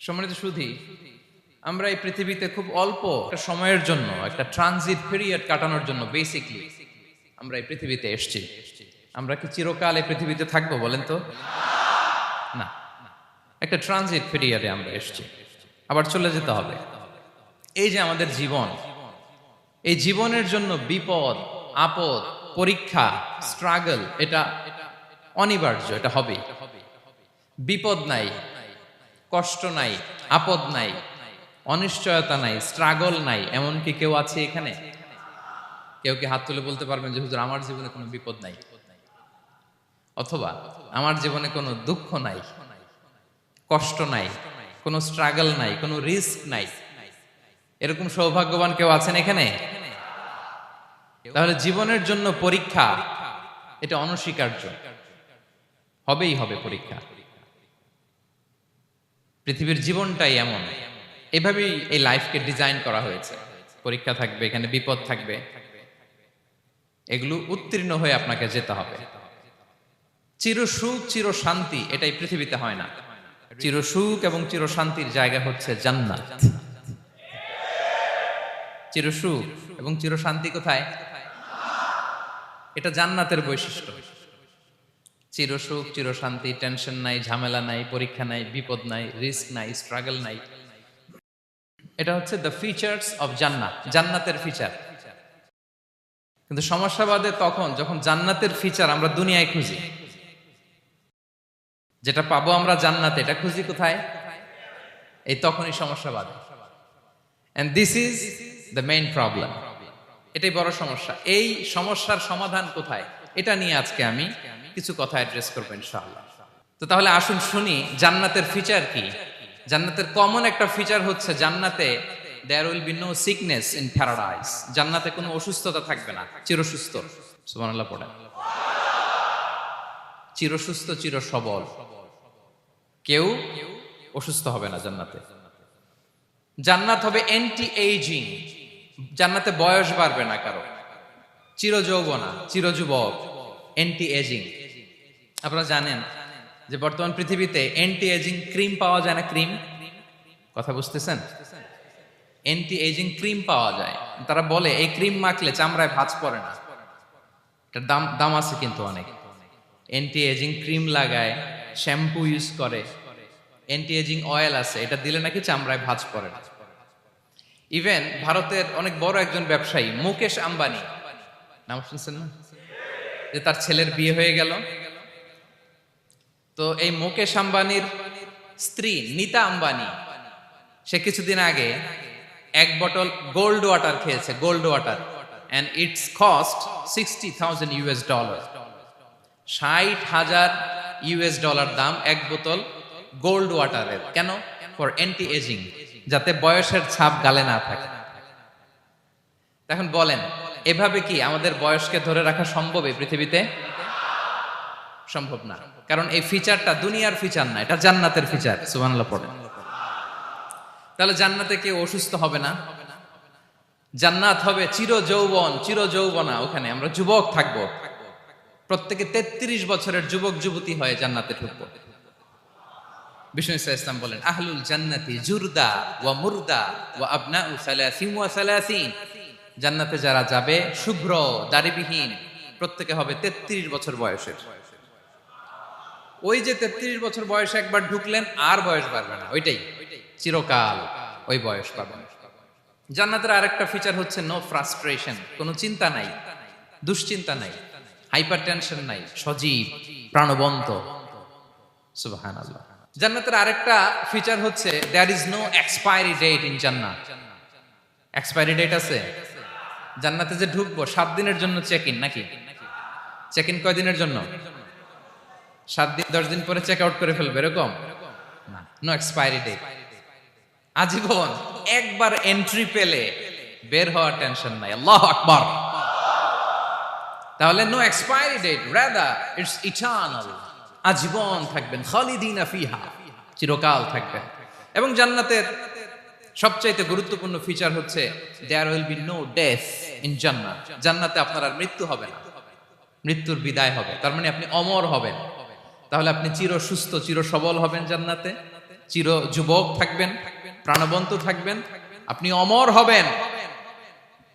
সম্মানিত সুধী, আমরা এই পৃথিবীতে খুব অল্প একটা সময়ের জন্য, একটা ট্রানজিট পিরিয়ড কাটানোর জন্য বেসিকলি আমরা এই পৃথিবীতে এসেছি। আমরা কি চিরকাল এই পৃথিবীতে থাকবো বলেন তো? না, একটা ট্রানজিট পিরিয়ডে আমরা এসেছি, আবার চলে যেতে হবে। এই যে আমাদের জীবন, এই জীবনের জন্য বিপদ, আপদ, পরীক্ষা, স্ট্রাগল, এটা অনিবার্য, এটা হবেই। বিপদ নাই, কষ্ট নাই, আপদ নাই, অনিশ্চয়তা নাই, স্ট্রাগল নাই, এমন কি কেউ আছে এখানে? কেউ কি হাত তুলে বলতে পারবেন যে হুজুর আমার জীবনে কোনো বিপদ নাই, অথবা আমার জীবনে কোনো দুঃখ নাই, কষ্ট নাই, কোনো স্ট্রাগল নাই, কোনো রিস্ক নাই? এরকম সৌভাগ্যবান কেউ আছেন এখানে? তাহলে জীবনের জন্য পরীক্ষা, এটা অনস্বীকার্য, হবেই হবে পরীক্ষা। পৃথিবীর জীবনটাই এমন, এভাবেই এই লাইফকে ডিজাইন করা হয়েছে। পরীক্ষা থাকবে, এখানে বিপদ থাকবে, এগুলো উত্তীর্ণ হয়ে আপনাকে যেতে হবে। চিরসুখ চির শান্তি এটাই পৃথিবীতে হয় না। চিরসুখ এবং চিরশান্তির জায়গা হচ্ছে জান্নাত। চিরসুখ এবং চিরশান্তি কোথায়? এটা জান্নাতের বৈশিষ্ট্য। চিরসুখ চিরশান্তি, টেনশন নাই, ঝামেলা নাই, পরীক্ষা নাই, বিপদ নাই, রিস্ক নাই, স্ট্রাগল নাই। এটা হচ্ছে দ্য ফিচার্স অফ জান্নাত, জান্নাতের ফিচার। কিন্তু সমস্যা বাদে তখন যখন জান্নাতের ফিচার আমরা দুনিয়ায় খুঁজি। যেটা পাবো আমরা জান্নাতে, এটা খুঁজি কোথায়? এই তখনই সমস্যা বাদে। And this is the main problem. এটাই বড় সমস্যা। এই সমস্যার সমাধান কোথায়, এটা নিয়ে আজকে আমি কিছু কথা অ্যাড্রেস করবো ইনশাআল্লাহ। তো তাহলে আসুন শুনি জান্নাতের ফিচার কি। জান্নাতের কমন একটা ফিচার হচ্ছে জান্নাতে there will be no sickness in paradise. জান্নাতে কোনো অসুস্থতা থাকবে না, চিরসুস্থ। সুবহানাল্লাহ পড়েন। চিরসুস্থ, চির সবল, কেউ অসুস্থ হবে না জান্নাতে। জান্নাত হবে অ্যান্টি এইজিং, জান্নাতে বয়স বাড়বে না কারো, চির যৌবনা, চির যুবক, অ্যান্টি এজিং। আপনারা জানেন যে বর্তমান পৃথিবীতে অ্যান্টি এজিং ক্রিম পাওয়া যায় না? ক্রিম, কথা বুঝতেছেন? অ্যান্টি এজিং ক্রিম পাওয়া যায়। তারা বলে এই ক্রিম মাখলে চামড়ায় ভাঁজ পড়ে না। এটার দাম আছে কিন্তু অনেক। অ্যান্টি এজিং ক্রিম লাগায়, শ্যাম্পু ইউজ করে, অ্যান্টি এজিং অয়েল আছে, এটা দিলে নাকি চামড়ায় ভাঁজ পড়ে না। ইভেন ভারতের অনেক বড় একজন ব্যবসায়ী মুকেশ আম্বানি, নাম শুনছেন না? যে তার ছেলের বিয়ে হয়ে গেল। তো এই মুকেশ আম্বানির স্ত্রী নীতা আম্বানি, সে কিছুদিন আগে এক বোতল গোল্ড ওয়াটার খেয়েছে, gold water, and it's cost $60,000। $60,000 দাম এক বোতল গোল্ড ওয়াটারের। কেন? ফর অ্যান্টি এজিং, যাতে বয়সের ছাপ গালে না থাকে। এখন বলেন, এভাবে কি আমাদের বয়সকে ধরে রাখা সম্ভব এই পৃথিবীতে? সম্ভব না, কারণ এই ফিচারটা দুনিয়ার ফিচার না, এটা জান্নাতের ফিচার। সুবহানাল্লাহ পড়েন। তাহলে জান্নাতে কেউ অসুস্থ হবে না। জান্নাত হবে চির যৌবন, চির যৌবনা, ওখানে আমরা যুবক থাকবো। প্রত্যেকে 33 বছরের যুবক যুবতী হয়ে জান্নাতে ঢুকবো। বিষ্ণু ইসলাম বলেন, আহলুল জান্নাতি জুরদা ওয়া মুরদা ওয়া আবনাউ সালাসিন ওয়া সালাসিন। জান্নাতে যারা যাবে শুভ্র দাড়িবিহীন, প্রত্যেকে হবে 33 বছর বয়সের। ওই যে 33 বছর বয়সে একবার ঢুকলেন, আর বয়স বাড়বে না, ওইটাই চিরকাল ওই বয়স পাবেন। জান্নাতের আরেকটা ফিচার হচ্ছে নো ফ্রাস্ট্রেশন, কোনো চিন্তা নাই, দুশ্চিন্তা নাই, হাইপার টেনশন নাই, সজীব প্রাণবন্ত। সুবহানাল্লাহ। জান্নাতের আরেকটা ফিচার হচ্ছে there is no expiry date in জান্নাত। এক্সপায়ারি ডেট আছে? জান্নাতে যে ঢুকবো 7 দিনের জন্য চেক ইন, নাকি? চেক ইন কয় দিনের জন্য? 7 দিন, 10 দিন পরে চেক আউট করে ফেলবে, এরকম না। নো এক্সপায়ারি ডেট, আজীবন। একবার এন্ট্রি পেলে বের হওয়ার টেনশন নাই। আল্লাহু আকবার। তাহলে no expiry date, rather it's eternal, আজীবন থাকবেন, খালিদিনা ফিহা, চিরকাল থাকবেন। এবং জান্নাতের সবচাইতে গুরুত্বপূর্ণ ফিচার হচ্ছে there will be no death in জান্নাত। জান্নাতে আপনার আর মৃত্যু হবে না, মৃত্যুর বিদায় হবে। তার মানে আপনি অমর হবেন। তাহলে আপনি চির সুস্থ, চির সবল হবেন জান্নাতে, চির যুবক থাকবেন, প্রাণবন্ত থাকবেন, আপনি অমর হবেন,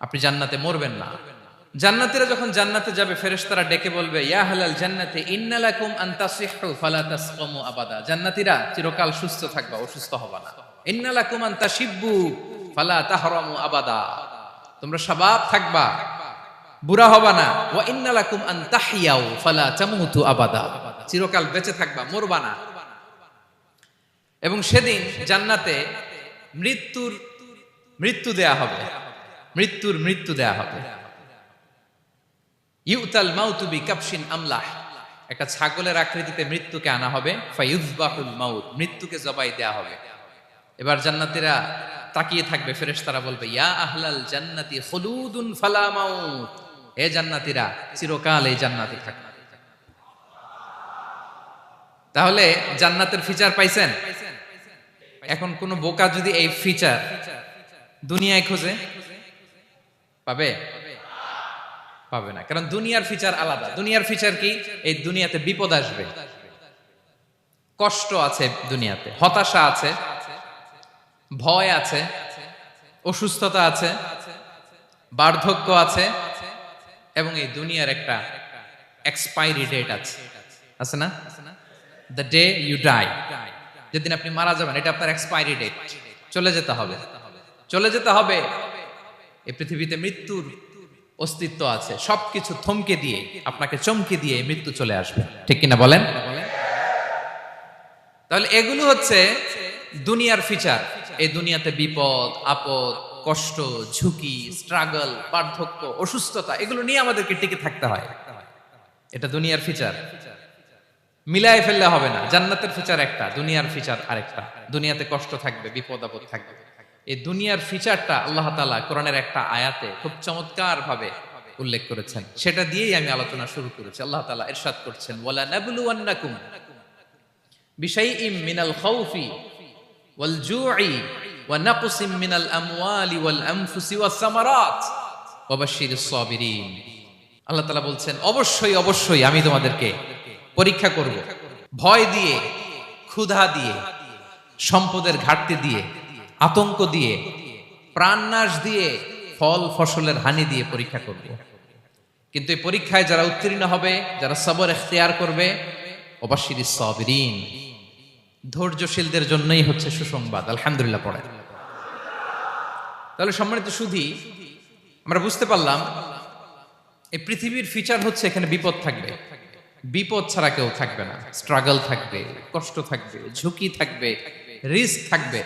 আপনি জান্নাতে মরবেন না। জান্নাতীরা যখন জান্নাতে যাবে ফেরেশতারা ডেকে বলবে, ইয়া আহলাল জান্নাতি ইন্না লাকুম আন তাসিহু ফালা তাসকামু আবাদা। জান্নাতীরা চিরকাল সুস্থ থাকবা, অসুস্থ হবা না। ইন্না লাকুম আন তাশিব্বু ফালা তাহরামু আবাদা। তোমরা শাবাব থাকবা, বুড়া হবা না। ওয়া ইন্না লাকুম আন তাহইয়াউ ফালা তামুতু আবাদা। চিরকাল বেঁচে থাকবা, মরবা না। এবং সেদিন জান্নাতে মৃত্যু দেয়া হবে, মৃত্যু দেয়া হবে। ইউতাল মাউতু বিকাবশিন আমলাহ, একটা ছাগলের আকৃতিতে মৃত্যুকে আনা হবে। ফায়ুযবাহুল মাউত, মৃত্যুকে জবাই দেয়া হবে। এবার জান্নাতীরা তাকিয়ে থাকবে, ফেরেশতারা বলবে, ইয়া আহলাল জান্নাতি খুলুদুন ফালা মাউত। হে জান্নাতীরা, চিরকাল এই জান্নাতে থাকবে। তাহলে জান্নাতের ফিচার পাইছেন? এখন কোন বোকা যদি এই ফিচার দুনিয়ায় খোঁজে, পাবে? পাবে না, কারণ দুনিয়ার ফিচার আলাদা। দুনিয়ার ফিচার কি? এই দুনিয়াতে বিপদ আসবে, কষ্ট আছে, দুনিয়াতে হতাশা আছে, ভয় আছে, অসুস্থতা আছে, বার্ধক্য আছে, এবং এই দুনিয়ার একটা এক্সপায়ারি ডেট আছে না? দ্য ডে ইউ ডাই, যেদিন আপনি মারা যাবেন, এটা আপনার এক্সপায়ারি ডেট। চলে যেতে হবে, চলে যেতে হবে। এই পৃথিবীতে মৃত্যুর অস্তিত্ব আছে। সবকিছু থমকে দিয়ে, আপনাকে চমকে দিয়ে মৃত্যু চলে আসবে, ঠিক কিনা বলেন? তাহলে এগুলো হচ্ছে দুনিয়ার ফিচার। এই দুনিয়াতে বিপদ আপদ, কষ্ট, ঝুঁকি, স্ট্রাগল, বার্ধক্য, অসুস্থতা, এগুলো নিয়ে আমাদেরকে টিকে থাকতে হয়। এটা দুনিয়ার ফিচার, মিলায় ফেললে হবে না। জান্নাতের ফিচার একটা, দুনিয়ার ফিচার আরেকটা। দুনিয়াতে কষ্ট থাকবে, বিপদ আপদ থাকবে। এই দুনিয়ার ফিচারটা আল্লাহ তাআলা কোরআনের একটা আয়াতে খুব চমৎকার ভাবে উল্লেখ করেছেন। সেটা দিয়েই আমি আলোচনা শুরু করেছি। আল্লাহ তাআলা ইরশাদ করছেন, ওয়ালা নাবলুওয়ান্নাকুম বিশাইইম মিনাল খাউফি ওয়াল জুই ওয়া নাকসিম মিনাল আমওয়ালি ওয়াল আনফুসি ওয়াস সামারাত ওয়া বাশশিরিস সাবিরিন। আল্লাহ তাআলা বলছেন, অবশ্যই অবশ্যই আমি তোমাদেরকে পরীক্ষা করব, ভয় দিয়ে, ক্ষুধা দিয়ে, সম্পদের ঘাটতি দিয়ে, আতঙ্ক দিয়ে, প্রাণনাশ দিয়ে, ফল ফসলের হানি দিয়ে পরীক্ষা করব। কিন্তু এই পরীক্ষায় যারা উত্তীর্ণ হবে, যারা সবর ইখতিয়ার করবে, ওয়াবাশশিরিস সাবিরিন, ধৈর্যশীলদের জন্যই হচ্ছে সুসংবাদ। আলহামদুলিল্লাহ পড়ে। তাহলে সম্মানিত সুধী, আমরা বুঝতে পারলাম এই পৃথিবীর ফিচার হচ্ছে এখানে বিপদ থাকবে, বিপদ ছাড়া কেউ থাকবে না। স্ট্রাগল থাকবে, কষ্ট থাকবে, ঝুঁকি থাকবে, রিস্ক থাকবে,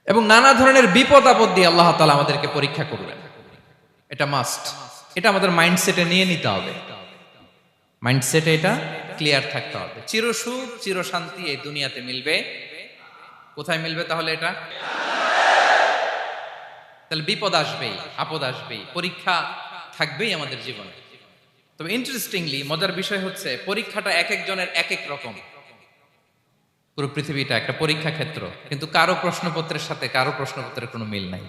এবং নানা ধরনের বিপদ আপদ দিয়ে আল্লাহ তাআলা আমাদেরকে পরীক্ষা করবেন। এটা মাস্ট, এটা আমাদের মাইন্ডসেটে নিয়ে নিতে হবে। মাইন্ডসেটে এটা ক্লিয়ার থাকতে হবে। চিরসুখ চির শান্তি এই দুনিয়াতে মিলবে, কোথায় মিলবে তাহলে? এটা তাহলে বিপদ আসবেই, আপদ আসবেই, পরীক্ষা থাকবেই আমাদের জীবনে। তবে ইন্টারেস্টিংলি মজার বিষয় হচ্ছে, পরীক্ষাটা এক একজনের এক এক রকম। পুরো পৃথিবীটা একটা পরীক্ষা ক্ষেত্র, কিন্তু কারো প্রশ্নপত্রের সাথে কারো প্রশ্নপত্রের কোনো মিল নাই।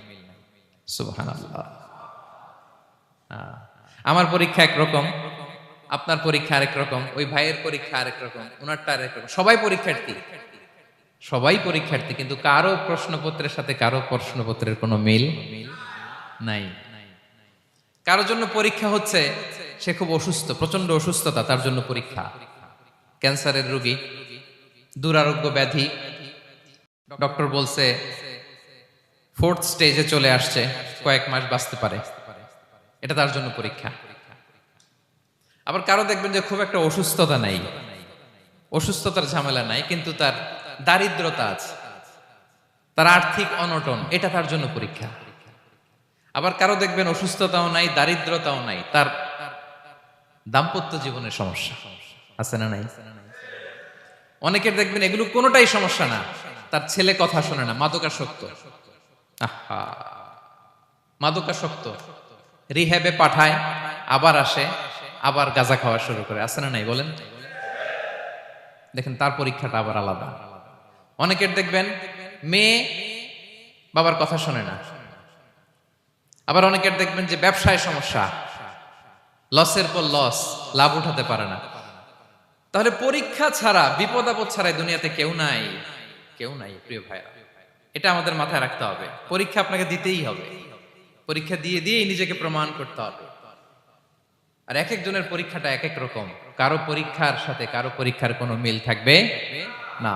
সুবহানাল্লাহ। আমার পরীক্ষা একরকম, আপনার পরীক্ষা আরেক রকম, ওই ভাইয়ের পরীক্ষা আরেক রকম, ওনারটা আরেক রকম। সবাই পরীক্ষার্থী, সবাই পরীক্ষার্থী, কিন্তু কারো প্রশ্নপত্রের সাথে কারো প্রশ্নপত্রের কোনো মিল নাই। কারো জন্য পরীক্ষা হচ্ছে সে খুব অসুস্থ, প্রচন্ড অসুস্থতা, তার জন্য পরীক্ষা। ক্যান্সারের রোগী, দুরারোগ্য ব্যাধি, ডক্টর বলছে 4th স্টেজে চলে আসছে, কয়েক মাস বাঁচতে পারে, এটা তার জন্য পরীক্ষা। আবার কারো দেখবেন যে খুব একটা অসুস্থতা নাই, অসুস্থতার ঝামেলা নাই, কিন্তু তার দারিদ্রতা আছে, তার আর্থিক অনটন, এটা তার জন্য পরীক্ষা। আবার কারো দেখবেন অসুস্থতাও নাই, দারিদ্রতাও নাই, তার দাম্পত্য জীবনের সমস্যা আছে না নাই? অনেকের দেখবেন এগুলো কোনোটাই সমস্যা না, তার ছেলে কথা শোনে না, মাদকাসক্ত। আহা, মাদকাসক্ত, রিহ্যাবে পাঠায়, আবার আসে, আবার গাঁজা খাওয়া শুরু করে, আছে না নাই বলেন? দেখেন তার পরীক্ষাটা আবার আলাদা। অনেকের দেখবেন মেয়ে বাবার কথা শোনে না। আবার অনেকের দেখবেন যে ব্যবসায় সমস্যা, লসের পর লস, লাভ উঠাতে পারে না। তাহলে পরীক্ষা ছাড়া, বিপদ আপদ ছাড়া দুনিয়াতে কেউ নাই। কেউ নাই প্রিয় ভাইরা। এটা আমাদের মাথায় রাখতে হবে। পরীক্ষা আপনাকে দিতেই হবে, পরীক্ষা দিয়ে দিয়েই নিজেকে প্রমাণ করতে হবে। আর এক একজনের পরীক্ষাটা এক এক রকম, কারো পরীক্ষার সাথে কারো পরীক্ষার কোনো মিল থাকবে না।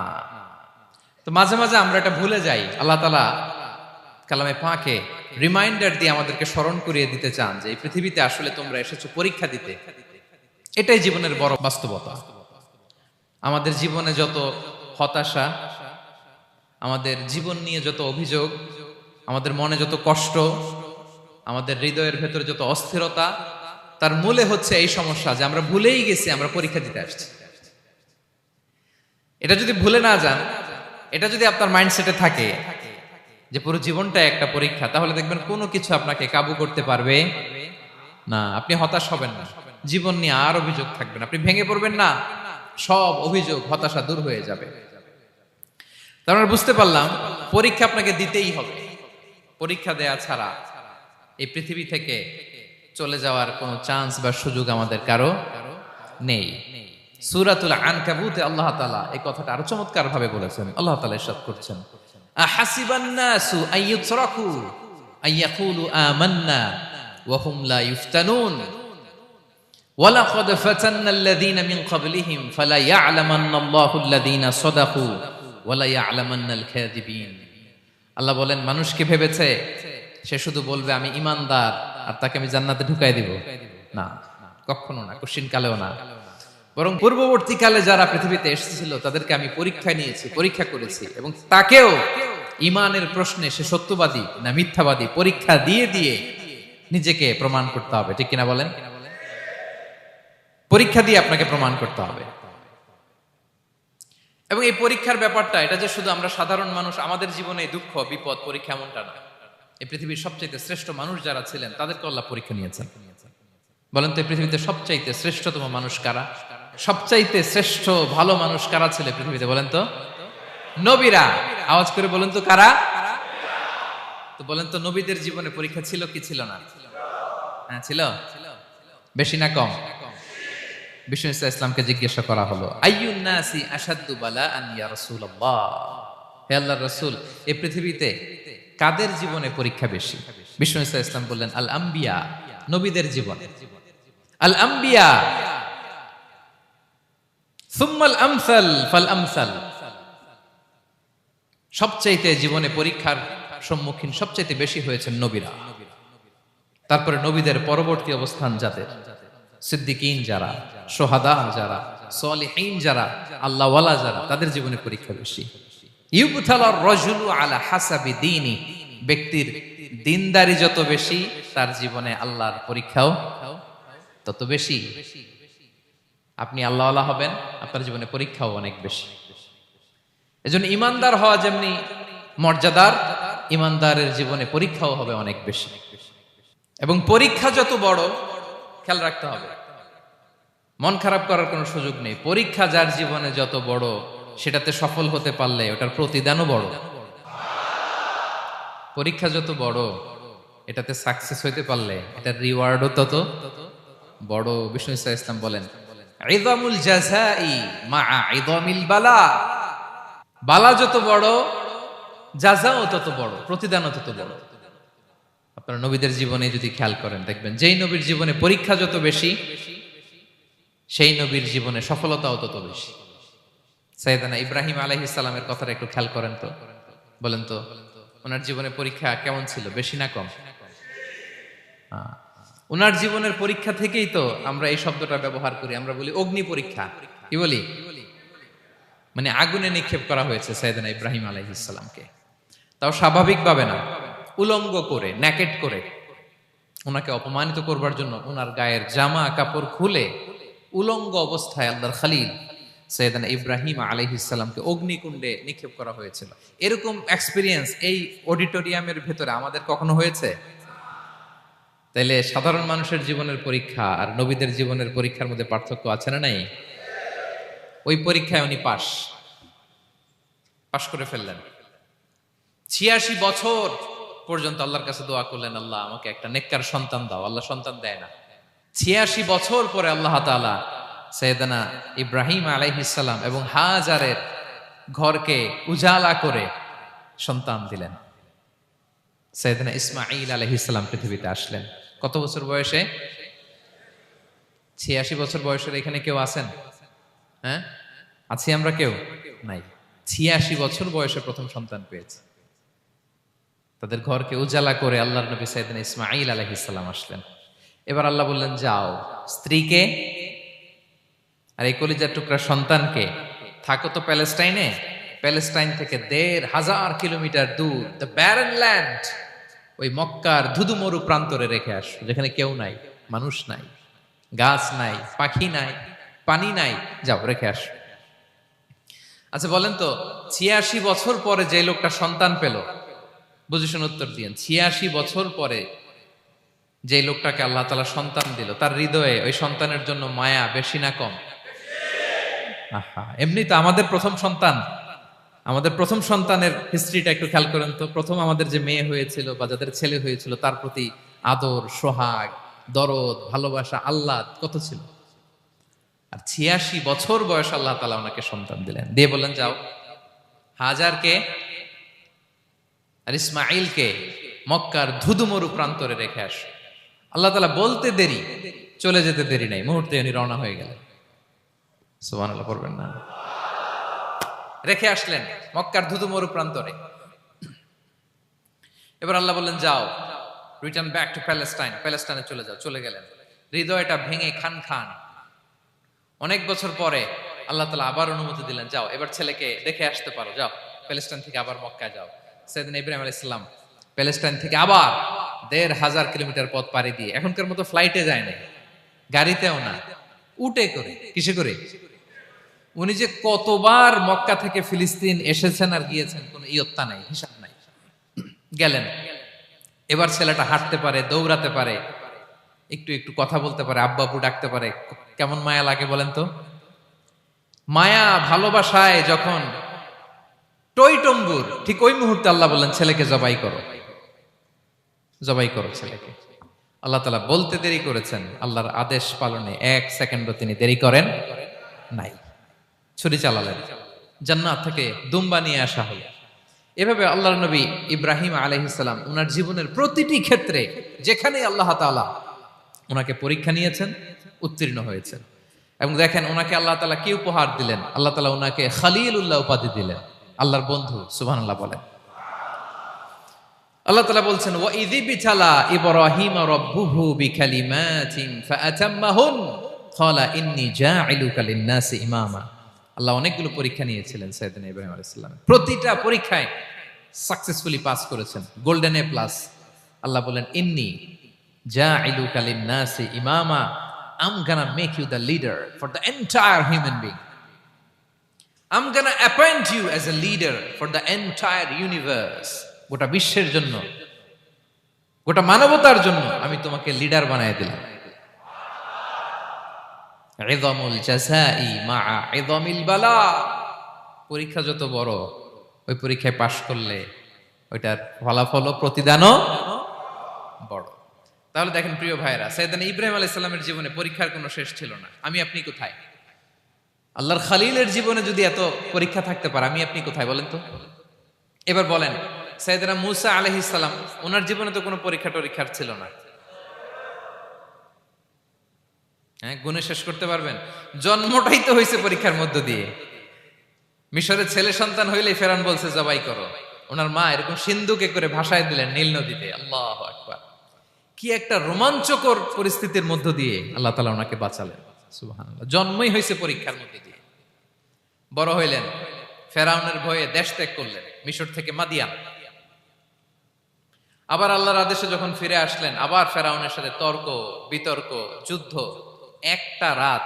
তো মাঝে মাঝে আমরা এটা ভুলে যাই। আল্লাহ তাআলা কালামে পাকে রিমাইন্ডার দিয়ে আমাদেরকে স্মরণ করিয়ে দিতে চান যে এই পৃথিবীতে আসলে তোমরা এসেছো পরীক্ষা দিতে। এটাই জীবনের বড় বাস্তবতা। আমাদের জীবনে যত হতাশা, আমাদের জীবন নিয়ে যত অভিযোগ, আমাদের মনে যত কষ্ট, আমাদের হৃদয়ের ভেতরে যত অস্থিরতা, তার মূলে হচ্ছে এই সমস্যা যে আমরা ভুলেই গেছি আমরা পরীক্ষা দিতে আসছি। এটা যদি ভুলে না যান, এটা যদি আপনার মাইন্ডসেটে থাকে যে পুরো জীবনটা একটা পরীক্ষা, তাহলে দেখবেন কোনো কিছু আপনাকে কাবু করতে পারবে না। আপনি হতাশ হবেন না, জীবন নিয়ে আর অভিযোগ থাকবে না, আপনি ভেঙে পড়বেন না, সব অভিযোগ হতাশা দূর হয়ে যাবে। তার মানে বুঝতে পারলাম পরীক্ষা আপনাকে দিতেই হবে। পরীক্ষা দেয়া ছাড়া এই পৃথিবী থেকে চলে যাওয়ার কোনো চান্স বা সুযোগ আমাদের কারো নেই। সূরাতুল আনকাবুতে আল্লাহ তাআলা এই কথাটা আরো চমৎকার ভাবে বলেছেন। আল্লাহ তাআলা ইরশাদ করছেন, আহাসিবান নাসু আইয়ুতরাকু আইয়াকুলু আমান্না ওয়া হুম লা ইফতানুন ওয়ালাকাদ ফাতান্নাল্লাযীনা মিন ক্বাবলিহিম ফালা ইয়া'লামান্নাল্লাহুল্লাযীনা সাদাকু ওয়ালা ইয়া'লামান্নাল কাযিবিন। আল্লাহ বলেন, মানুষ কি ভেবেছে সে শুধু বলবে আমি ঈমানদার আর তাকে আমি জান্নাতে ঢুকাই দিব? না, কখনো না, কোশ্চিন কালেও না। বরং পূর্ববর্তীকালে যারা পৃথিবীতে এসেছিল তাদেরকে আমি পরীক্ষা নিয়েছি, পরীক্ষা করেছি, এবং তাকেও ঈমানের প্রশ্নে সে সত্যবাদী না মিথ্যাবাদী পরীক্ষা দিয়ে দিয়ে নিজেকে প্রমাণ করতে হবে। ঠিক কিনা বলেন? পরীক্ষা দিয়ে আপনাকে প্রমাণ করতে হবে। এবং এই পরীক্ষার ব্যাপারটা, এটা যে শুধু আমরা সাধারণ মানুষ আমাদের জীবনে দুঃখ বিপদ পরীক্ষা এমনটা না। এই পৃথিবীর সবচাইতে শ্রেষ্ঠ মানুষ যারা ছিলেন তাদেরকে আল্লাহ পরীক্ষা নিয়েছেন। বলেন তো এই পৃথিবীতে সবচাইতে শ্রেষ্ঠতম মানুষ কারা? সবচাইতে শ্রেষ্ঠ ভালো মানুষ কারা ছিল পৃথিবীতে? বলেন তো নবীরা। আওয়াজ করে বলেন তো কারা? তো বলেন তো নবীদের জীবনে পরীক্ষা ছিল কি ছিল না? হ্যাঁ ছিল। বেশি না কম? বিষ্ণু ইসলামকে জিজ্ঞাসা করা হলো, আইয়ুন নাসি আশাদ্দু বালাআন ইয়া রাসূলুল্লাহ, হে আল্লাহর রাসূল এই পৃথিবীতে কাদের জীবনে পরীক্ষা বেশি? বিষ্ণু ইসলাম বললেন, আল আম্বিয়া, নবীদের জীবন। আল আম্বিয়া সুম্মাল আমসাল ফাল আমসাল, সবচাইতে জীবনে পরীক্ষার সম্মুখীন সবচাইতে বেশি হয়েছেন নবীরা। তারপরে নবীদের পরবর্তী অবস্থান যাদের, সিদ্দিকিন যারা, সোহাদা যারা, সলিহিন যারা, আল্লাহওয়ালা যারা, তাদের জীবনে পরীক্ষা বেশি। ইউবতালার রাজুলু আলা হাসাবি দীনি, ব্যক্তির দিনদারি যত বেশি তার জীবনে আল্লাহর পরীক্ষাও তত বেশি। আপনি আল্লাহওয়ালা হবেন, আপনার জীবনে পরীক্ষাও অনেক বেশি। এজন্য ইমানদার হওয়া যেমনি মর্যাদার, ইমানদারের জীবনে পরীক্ষাও হবে অনেক বেশি। এবং পরীক্ষা যত বড়, খেয়াল রাখতে হবে, মন খারাপ করার কোনো সুযোগ নেই। পরীক্ষা যার জীবনে যত বড়, সেটাতে সফল হতে পারলে ওটার প্রতিদানও বড়। পরীক্ষা যত বড়, এটাতে সাকসেস হইতে পারলে এটার রিওয়ার্ডও তত বড়। বিষ্ণু ইসলাম বলেন, ইযামুল জাযাই মাআ ইযামিল বালা, বালা যত বড় জাযাও তত বড়, প্রতিদানও তত বড়। আপনারা নবীদের জীবনে যদি খেয়াল করেন দেখবেন, যেই নবীর জীবনে পরীক্ষা যত বেশি সেই নবীর জীবনে সফলতাও তত বেশি। সাইয়েদনা ইব্রাহিম আলাইহিস সালামের কথাটা একটু খেয়াল করেন তো, বলেন তো ওনার জীবনে পরীক্ষা কেমন ছিল? বেশি না কম? ওনার জীবনের পরীক্ষা থেকেই তো আমরা এই শব্দটা ব্যবহার করি, আমরা বলি অগ্নি পরীক্ষা। কি বলি? মানে আগুনে নিক্ষেপ করা হয়েছে সাইয়েদনা ইব্রাহিম আলাইহিস সালামকে, তাও স্বাভাবিকভাবে না, উলঙ্গ করে, ন্যাকেট করে ওনাকে অপমানিত করবার জন্য ওনার গায়ের জামা কাপড় খুলে উলঙ্গ অবস্থায় আল্লাহর খলিল সাইয়েদনা ইব্রাহিম আলাইহিস সালামকে অগ্নিকুণ্ডে নিক্ষেপ করা হয়েছিল। এরকম এক্সপেরিয়েন্স এই অডিটোরিয়ামের ভেতরে আমাদের কখনো হয়েছে? তাইলে সাধারণ মানুষের জীবনের পরীক্ষা আর নবীদের জীবনের পরীক্ষার মধ্যে পার্থক্য আছে না নাই? ওই পরীক্ষায় উনি পাশ করে ফেললেন। ৮৬ বছর পর্যন্ত আল্লাহর কাছে দোয়া করলেন, আল্লাহ আমাকে একটা নেককার সন্তান দাও। আল্লাহ সন্তান দেয় না। ৮৬ বছর পরে আল্লাহ তাআলা সাইয়েদনা ইব্রাহিম আলাইহিস সালাম এবং হাজারের ঘরকে উজালা করে সন্তান দিলেন। সাইয়েদনা ইসমাঈল আলাইহিস সালাম পৃথিবীতে আসলেন। কত বছর বয়সে? 86 বছর বয়সের এখানে কেউ আছেন? হ্যাঁ, আছি আমরা কেউ? নাই। 86 বছর বয়সে প্রথম সন্তান পেয়েছে। তাদের ঘরকে উজালা করে আল্লাহর নবী সাইয়েদনা ইসমাঈল আলাইহিস সালাম আসলেন। এবার আল্লাহ বললেন, যাও স্ত্রীকে আর এই কলিজার টুকরা সন্তানকে থাকো তো প্যালেস্টাইনে, প্যালেস্টাইন থেকে ১,৫০০ কিলোমিটার দূর দ্য ব্যারেন ল্যান্ড, ওই মক্কার ধুধুমরু প্রান্তরে রেখে আসো, যেখানে কেউ নাই, মানুষ নাই, গাছ নাই, পাখি নাই, পানি নাই, যাও রেখে আসো। আচ্ছা বলেন তো, ৮৬ বছর পরে যে লোকটা সন্তান পেল, বুঝে শুনে উত্তর দিয়েন, ৮৬ বছর পরে যে লোকটাকে আল্লাহ তাআলা সন্তান দিল, তার হৃদয়ে ওই সন্তানের জন্য মায়া বেশি না কম? আহা, এমনি তো আমাদের প্রথম সন্তান, আমাদের প্রথম সন্তানের হিস্ট্রিটা একটু খেয়াল করেন তো। প্রথম আমাদের যে মেয়ে হয়েছিল বা যাদের ছেলে হয়েছিল, তার প্রতি আদর, সোহাগ, দরদ, ভালোবাসা, আহ্লাদ কত ছিল। আর ৮৬ বছর বয়স আল্লাহ তাআলা ওনাকে সন্তান দিলেন, দিয়ে বললেন, যাও হাজারকে আর ইসমাঈলকে মক্কার ধুধুমরু প্রান্তরে রেখে আস। আল্লাহ তাআলা বলতে দেরি, চলে যেতে দেরি নাই, মুহূর্তে উনি রওনা হয়ে গেলেন। সুবহানাল্লাহ পড়বেন না? রেখে আসলেন মক্কার ধুধুমরু প্রান্তরে। এবার আল্লাহ বললেন, যাও রিটার্ন ব্যাক টু প্যালেস্টাইন, প্যালেস্টাইনে চলে যাও। চলে গেলেন, হৃদয়টা ভেঙে খান খান। অনেক বছর পরে আল্লাহ তাআলা আবার অনুমতি দিলেন, যাও এবার ছেলেকে দেখে আসতে পারো, যাও প্যালেস্টাইন থেকে আবার মক্কায় যাও। সাইয়েদনা ইব্রাহিম আলাইহিস সালাম প্যালেস্টাইন থেকে আবার ১,৫০০ কিলোমিটার পথ পাড়ি দিয়ে, এখনকার মতো ফ্লাইটে যায় না, গাড়িতেও না, উটে করে। কিসে করে? উনি যে কতবার মক্কা থেকে ফিলিস্তিন এসেছেন আর গিয়েছেন, কোনো ইয়ত্তা নাই, হিসাব নাই। গেলেন, এবার ছেলেটা হাঁটতে পারে, দৌড়াতে পারে, একটু একটু কথা বলতে পারে, আব্বু আব্বু ডাকতে পারে। কেমন মায়া লাগে বলেন তো? মায়া ভালোবাসায় যখন টইটম্বুর, ঠিক ওই মুহূর্তে আল্লাহ বললেন, ছেলেকে জবাই করো, জবাই করো ছেলেকে। আল্লাহ তাআলা বলতে দেরি করেছেন, আল্লাহর আদেশ পালনে ১ সেকেন্ডও তিনি দেরি করেন নাই। ছুরি চালালেন, জান্নাত থেকে দুম্বা নিয়ে আসা হলো। এভাবে আল্লাহর নবী ইব্রাহিম আলাইহিস সালাম ওনার জীবনের প্রতিটি ক্ষেত্রে যেখানে আল্লাহ তাআলা ওনাকে পরীক্ষা নিয়েছেন, উত্তীর্ণ হয়েছেন। এবং দেখেন ওনাকে আল্লাহ তাআলা কি উপহার দিলেন, আল্লাহ তাআলা ওনাকে খলিলুল্লাহ উপাধি দিলেন, আল্লাহর বন্ধু। সুবহানাল্লাহ বলেন। আল্লাহ তাআলা বলছেন, ওয়া ইযিবতালা ইব্রাহিম রাব্বুহু বিকালিমাতিন ফাআতাম্মাহুন ক্বালা ইন্নী জাঈলুকা লিন-নাসি ইমামা। আল্লাহ অনেকগুলো পরীক্ষা নিয়েছিলেন সাইয়েদনা ইব্রাহিম আলাইহিস সালাম, প্রতিটা পরীক্ষায় সাকসেসফুলি পাস করেছেন, গোল্ডেন এ প্লাস। আল্লাহ বলেন, ইন্নী জাঈলুকা লিন-নাসি ইমামা, I'm gonna make you the leader for the entire human being. I'm gonna appoint you as a leader for the entire universe. গোটা বিশ্বের জন্য, গোটা মানবতার জন্য আমি তোমাকে লিডার বানায় দিলাম। ইযামুল জাযাই মা'a ইযামিল বালা। পরীক্ষা যত বড়, ওই পরীক্ষায় পাশ করলে ওইটার ফলাফল ও প্রতিদানও বড়। তাহলে দেখেন প্রিয় ভাইরা, সাইয়েদনা ইব্রাহিম আলাইহিস সালামের জীবনে পরীক্ষার কোনো শেষ ছিল না। আমি আপনি কোথায়? আল্লাহর খলিলের জীবনে যদি এত পরীক্ষা থাকতে পারে, আমি আপনি কোথায় বলেন তো? এবার বলেন, সাইয়েদনা মূসা আলাইহিস সালাম, ওনার জীবনে তো কোনো পরীক্ষার ছিল না। হ্যাঁ, গুণে শেষ করতে পারবেন? জন্মটাই তো হয়েছে পরীক্ষার মধ্য দিয়ে। মিশরের ছেলে সন্তান হইলেই ফেরাউন বলছে জবাই করো। ওনার মা এরকম সিন্ধুকে করে ভাসায় দিলেন নীল নদীতে। আল্লাহু আকবার! কি একটা রোমাঞ্চকর পরিস্থিতির মধ্য দিয়ে আল্লাহ তাআলা ওনাকে বাঁচালেন। সুবহানাল্লাহ। জন্মই হয়েছে পরীক্ষার মধ্যে দিয়ে। বড় হইলেন, ফেরাউনের ভয়ে দেশ ত্যাগ করলেন, মিশর থেকে মাদিয়ান। আবার আল্লাহর আদেশে যখন ফিরে আসলেন, আবার ফেরাউনের সাথে তর্ক বিতর্ক, যুদ্ধ। একটা রাত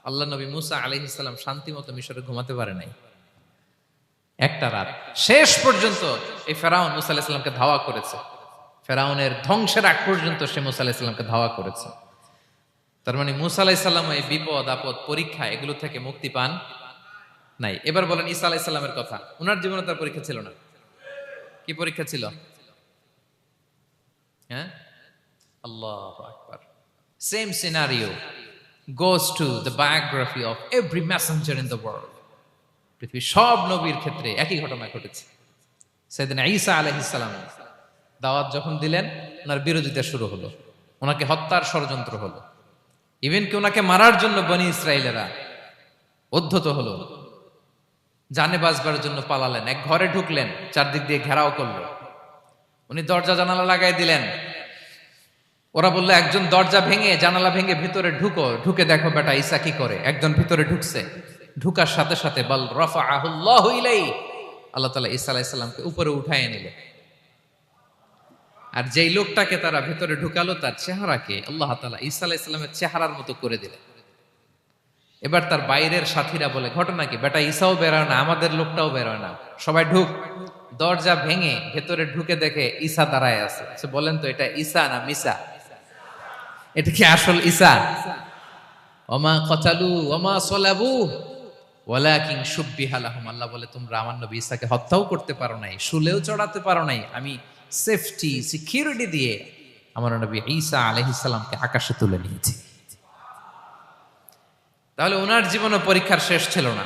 আল্লাহ নবী মুসা আলাইহিস সালাম শান্তি মতো মিশরে ঘুমাতে পারে নাই। একটা রাত। শেষ পর্যন্ত এই ফেরাউন মুসা আলাইহিস সালামকে ধাওয়া করেছে। ফেরাউনের ধ্বংসের আগ পর্যন্ত সে মুসা আলাইহিস সালামকে ধাওয়া করেছে। তার মানে মুসা আলাইহিস সালাম এই বিপদ আপদ পরীক্ষা এগুলো থেকে মুক্তি পান নাই। এবার বলেন ঈসা আলাইহিস সালামের কথা। ওনার জীবনে তার পরীক্ষা ছিল না? কি পরীক্ষা ছিল? হ্যাঁ, আল্লাহু আকবার। Same scenario goes to the biography of every messenger in the world. পৃথিবীর সব নবীর ক্ষেত্রে একই ঘটনা ঘটেছে। সাইয়েদনা ঈসা আলাইহিস সালাম দাওয়াত যখন দিলেন, ওনার বিরোধিতা শুরু হলো, ওনাকে হত্যার ষড়যন্ত্র হলো, ইভেন কি ওনাকে মারার জন্য বনি ইসরায়েলেরা উদ্ধত হলো, জানে বাঁচবার জন্য পালালেন, এক ঘরে ঢুকলেন, চারদিক দিয়ে ঘেরাও করলো, উনি দরজা জানালা লাগাই দিলেন। ওরা বললো একজন দরজা ভেঙে জানালা ভেঙে ভিতরে ঢুকো, ঢুকে দেখো বেটা ঈসা কি করে। একজন ভিতরে ঢুকছে, ঢুকার সাথে সাথে বল রাফাআহুল্লাহু ইলাইহি, আল্লাহ তাআলা ঈসা আলাইহিস সালামকে উপরে উঠায় নিলেন। আর যেই লোকটাকে তারা ভেতরে ঢুকালো তার চেহারাকে আল্লাহ তাআলা ঈসা আলাইহিস সালামের চেহারার মতো করে দিলেন। এবার তার বাইরের সাথীরা বলে ঘটনা কি, বেটা ঈসাও বেরোয় না, আমাদের লোকটাও বেরোয় না, সবাই ঢুক। দরজা ভেঙে ভেতরে ঢুকে দেখে ঈসা দাঁড়ায় আছে। বলেন তো এটা ঈসা না মিসা? এটা কি আসল ঈসা? ওমা কতালু ওমা সলাবু ওয়ালাকিন শুব্বিহা লাহুম। আল্লাহ বলে তোমরা আমার নবী ঈসাকে হত্যাও করতে পারো নাই, শুলেও চড়াতে পারো নাই, আমি সেফটি সিকিউরিটি দিয়ে আমার নবী ঈসা আলাইহিস সালামকে আকাশে তুলে নিয়েছি। তাহলে ওনার জীবনও পরীক্ষার শেষ ছিল না।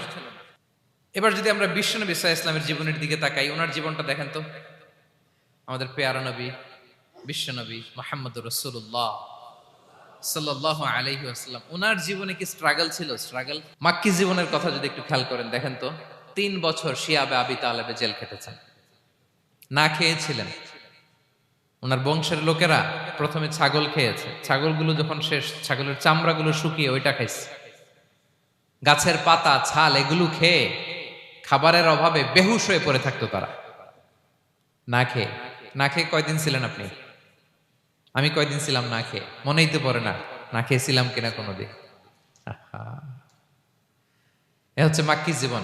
এবার যদি আমরা বিশ্বনবী সাল্লাল্লাহু আলাইহি ওয়াসাল্লামের জীবনের দিকে তাকাই, ওনার জীবনটা দেখেন তো। আমাদের পেয়ারা নবী বিশ্বনবী মুহাম্মদুর রাসূলুল্লাহ সাল্লাল্লাহু আলাইহি ওয়াসাল্লাম, ওনার জীবনে কি স্ট্রাগল ছিল? স্ট্রাগল। মাক্কি জীবনের কথা যদি একটু খেয়াল করেন, দেখেন তো 3 বছর শিয়াবে আবি তালেবে জেল খেটেছেন, না খেয়েছিলেন। ওনার বংশের লোকেরা প্রথমে ছাগল খেয়েছে, ছাগলগুলো যখন শেষ, ছাগলের চামড়াগুলো শুকিয়ে ওইটা খাইছে। গাছের পাতা ছাল এগুলো খেয়ে খাবারের অভাবে বেহুশ হয়ে পড়ে থাকতো তারা, না খেয়ে। না খেয়ে কয়দিন ছিলেন আপনি? আমি কয়দিন ছিলাম না খেয়ে? মনেই তো পড়ে না, না খেয়েছিলাম কিনা কোনোদিন। এ হচ্ছে মাক্কি জীবন।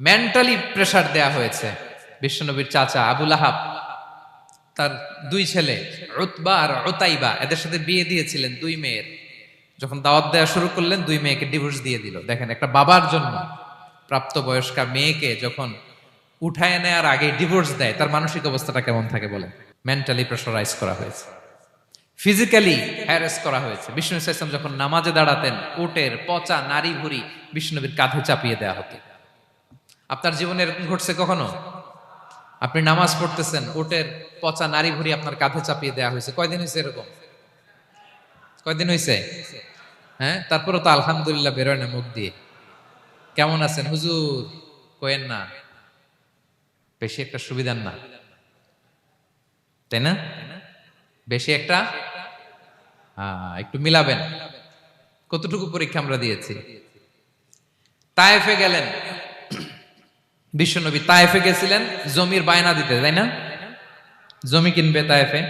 মেন্টালি প্রেসার দেয়া হয়েছে। বিশ্বনবীর চাচা আবুল আহাব, তার 2 ছেলে উতবা আর উতাইবা, এদের সাথে বিয়ে দিয়েছিলেন 2 মেয়ের। যখন দাওয়াত দেওয়া শুরু করলেন 2 মেয়েকে ডিভোর্স দিয়ে দিল। দেখেন একটা বাবার জন্য প্রাপ্তবয়স্কা মেয়েকে যখন উঠায় নেয়ার আগে ডিভোর্স দেয়, তার মানসিক অবস্থাটা কেমন থাকে বলেন? মেন্টালি প্রেসারাইজ করা হয়েছে, ফিজিক্যালি হ্যারাস করা হয়েছে। বিষ্ণু ইসলাম যখন নামাজে দাঁড়াতেন, উটের পচা নারী ভুঁড়ি বিষ্ণুনবীর কাঁধে চাপিয়ে দেওয়া হতো। আপনার জীবনে এরকম ঘটছে কখনো? আপনি নামাজ পড়তেছেন, উটের পচা নারী ভুঁড়ি আপনার কাঁধে চাপিয়ে দেওয়া হয়েছে। কয়দিন হয়েছে এরকম? কয়দিন হয়েছে? হ্যাঁ, তারপরে তো আলহামদুলিল্লাহ বেরোয় না মুখ দিয়ে। কেমন আছেন হুজুর কোয়েন না, বেশি একটা সুবিধার না, তাই না? বেশি একটা একটু মিলাবেন। কতটুকু পরীক্ষা আমরা দিয়েছি। তায়েফে গেলেন বিশ্বনবী, তায়েফে গেছিলেন জমির বায়না দিতে, তাই না? জমি কিনবে তায়েফে।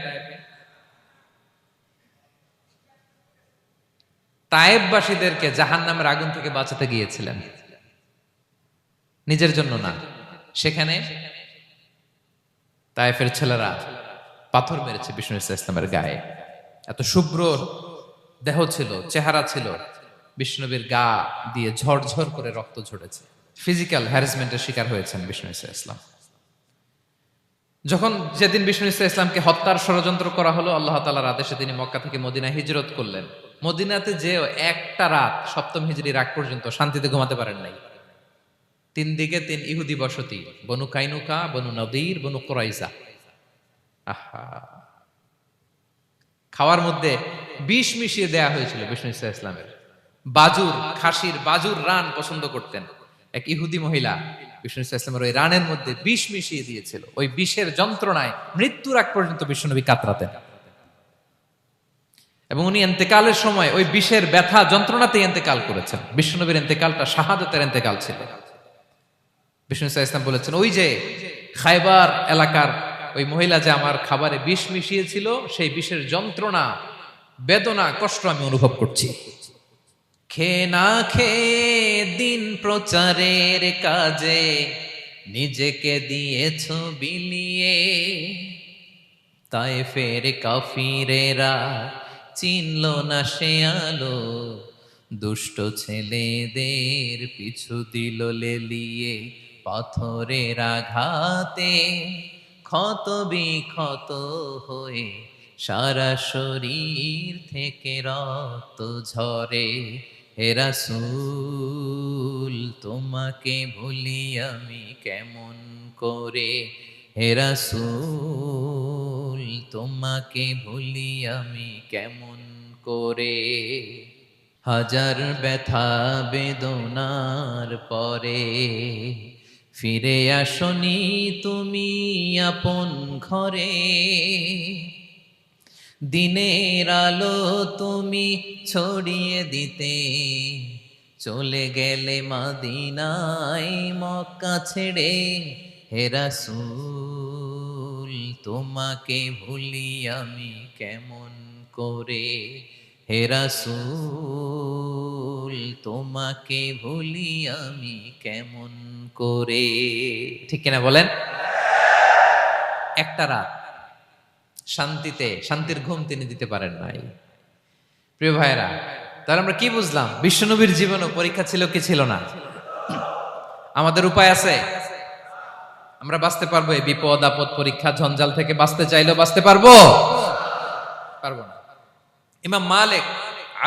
তায়েফবাসীদেরকে জাহান্নামের আগুন থেকে বাঁচাতে গিয়েছিলেন, নিজের জন্য না। সেখানে তায়েফের ছেলেরা পাথর মেরেছে বিষ্ণু ইসলামের গায়ে। এত শুভ্র দেহ ছিল, চেহারা ছিল, বিষ্ণুবীর গা দিয়ে ঝরঝর করে রক্ত ঝরেছে। ফিজিক্যাল হ্যারাসমেন্টের শিকার হয়েছেন বিষ্ণু ইসলাম। যখন যেদিন বিষ্ণু ইসলামকে হত্যার ষড়যন্ত্র করা হলো, আল্লাহ তাআলার আদেশে তিনি মক্কা থেকে মদিনায় হিজরত করলেন। মদিনাতে যে একটা রাত, 7ম হিজরির আগ পর্যন্ত শান্তিতে ঘুমাতে পারেন নাই। 3 দিকে 3 ইহুদি বসতি, বনু কাইনুকা, বনু নদীর, বনু কুরাইজা। আহা, খাওয়ার মধ্যে বিষ মিশিয়ে দেয়া হয়েছিল বিষ্ণু ইসলামের। বাজুর, খাসির বাজুর রান পছন্দ করতেন। এক ইহুদি মহিলা বিষ্ণু ইসলামের ওই রানের মধ্যে বিষ মিশিয়ে দিয়েছিল। ওই বিষের যন্ত্রণায় মৃত্যুর আগ পর্যন্ত বিশ্বনবী কাতরাতেন, এবং উনি ইন্তেকালের সময় ওই বিষের ব্যথা যন্ত্রণাতে ইন্তেকাল করেছেন। বিশ্বনবীর ইন্তেকালটা শাহাদাতের ইন্তেকাল ছিল। বিষ্ণু ইসলাম বলেছেন, ওই যে খায়বার এলাকার ওই মহিলা যে আমার খাবারে বিষ মিশিয়েছিল, সেই বিষের যন্ত্রণা, বেদনা, কষ্ট আমি অনুভব করছি। খেয়ে না খেয়ে দিন প্রচারের কাজে নিজেকে দিয়েছ বিলিয়ে, তায়েফের কাফিরেরা চিনল না সে আলো, দুষ্ট ছেলেদের পিছু দিল লেলিয়ে, পাথরের আঘাতে ক্ষত বিক্ষত হয়ে সারা শরীর থেকে রক্ত ঝরে, হে রাসূল তোমাকে ভুলি আমি কেমন করে, হে রাসূল তোমাকে ভুলি আমি কেমন করে। হাজার ব্যথা বেদনার পরে ফিরে আসনি তুমি আপন ঘরে, দিনের আলো তুমি ছড়িয়ে দিতে চলে গেলে মদিনায় মক্কা ছেড়ে, হে রাসূল তোমাকে ভুলি আমি কেমন করে, হে রাসূল তোমাকে ভুলি আমি কেমন করে। ঠিক কিনা বলেন? একটা রাত শান্তির ঘুম তিনি দিতে পারেন নাই। প্রিয় ভাইরা, তাহলে আমরা কি বুঝলাম? বিশ্বনবীর জীবনও পরীক্ষা ছিল কি ছিল না? আমাদের উপায় আছে? আমরা বাঁচতে পারবো এই বিপদ আপদ পরীক্ষা ঝঞ্ঝাল থেকে? বাঁচতে চাইলেও বাঁচতে পারবো? পারবো না। ইমাম মালিক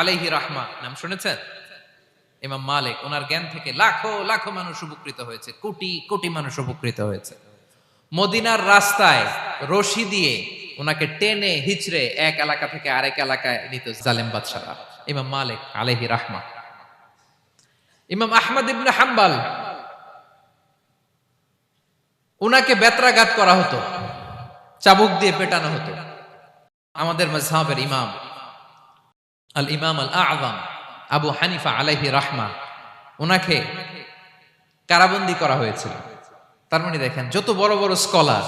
আলাইহি রাহমা নাম শুনেছেন? ইমাম মালিক, ওনার জ্ঞান থেকে লাখো লাখো মানুষ উপকৃত হয়েছে, কোটি কোটি মানুষ উপকৃত হয়েছে। মদিনার রাস্তায় রশি দিয়ে ওনাকে টেনে হিচড়ে এক এলাকা থেকে আরেক এলাকায় নিত জালেম বাদশারা। ইমাম মালিক আলাইহি রাহমা। ইমাম আহমদ ইবনে হাম্বল, ওনাকে বেত্রাঘাত করা হতো, চাবুক দিয়ে পেটানো হতো। আমাদের মাযহাবের ইমাম আল ইমাম আল আযম আবু হানিফা আলাইহি রাহমা, ওনাকে কারাবন্দী করা হয়েছিল। তার মানে দেখেন, যত বড় বড় স্কলার,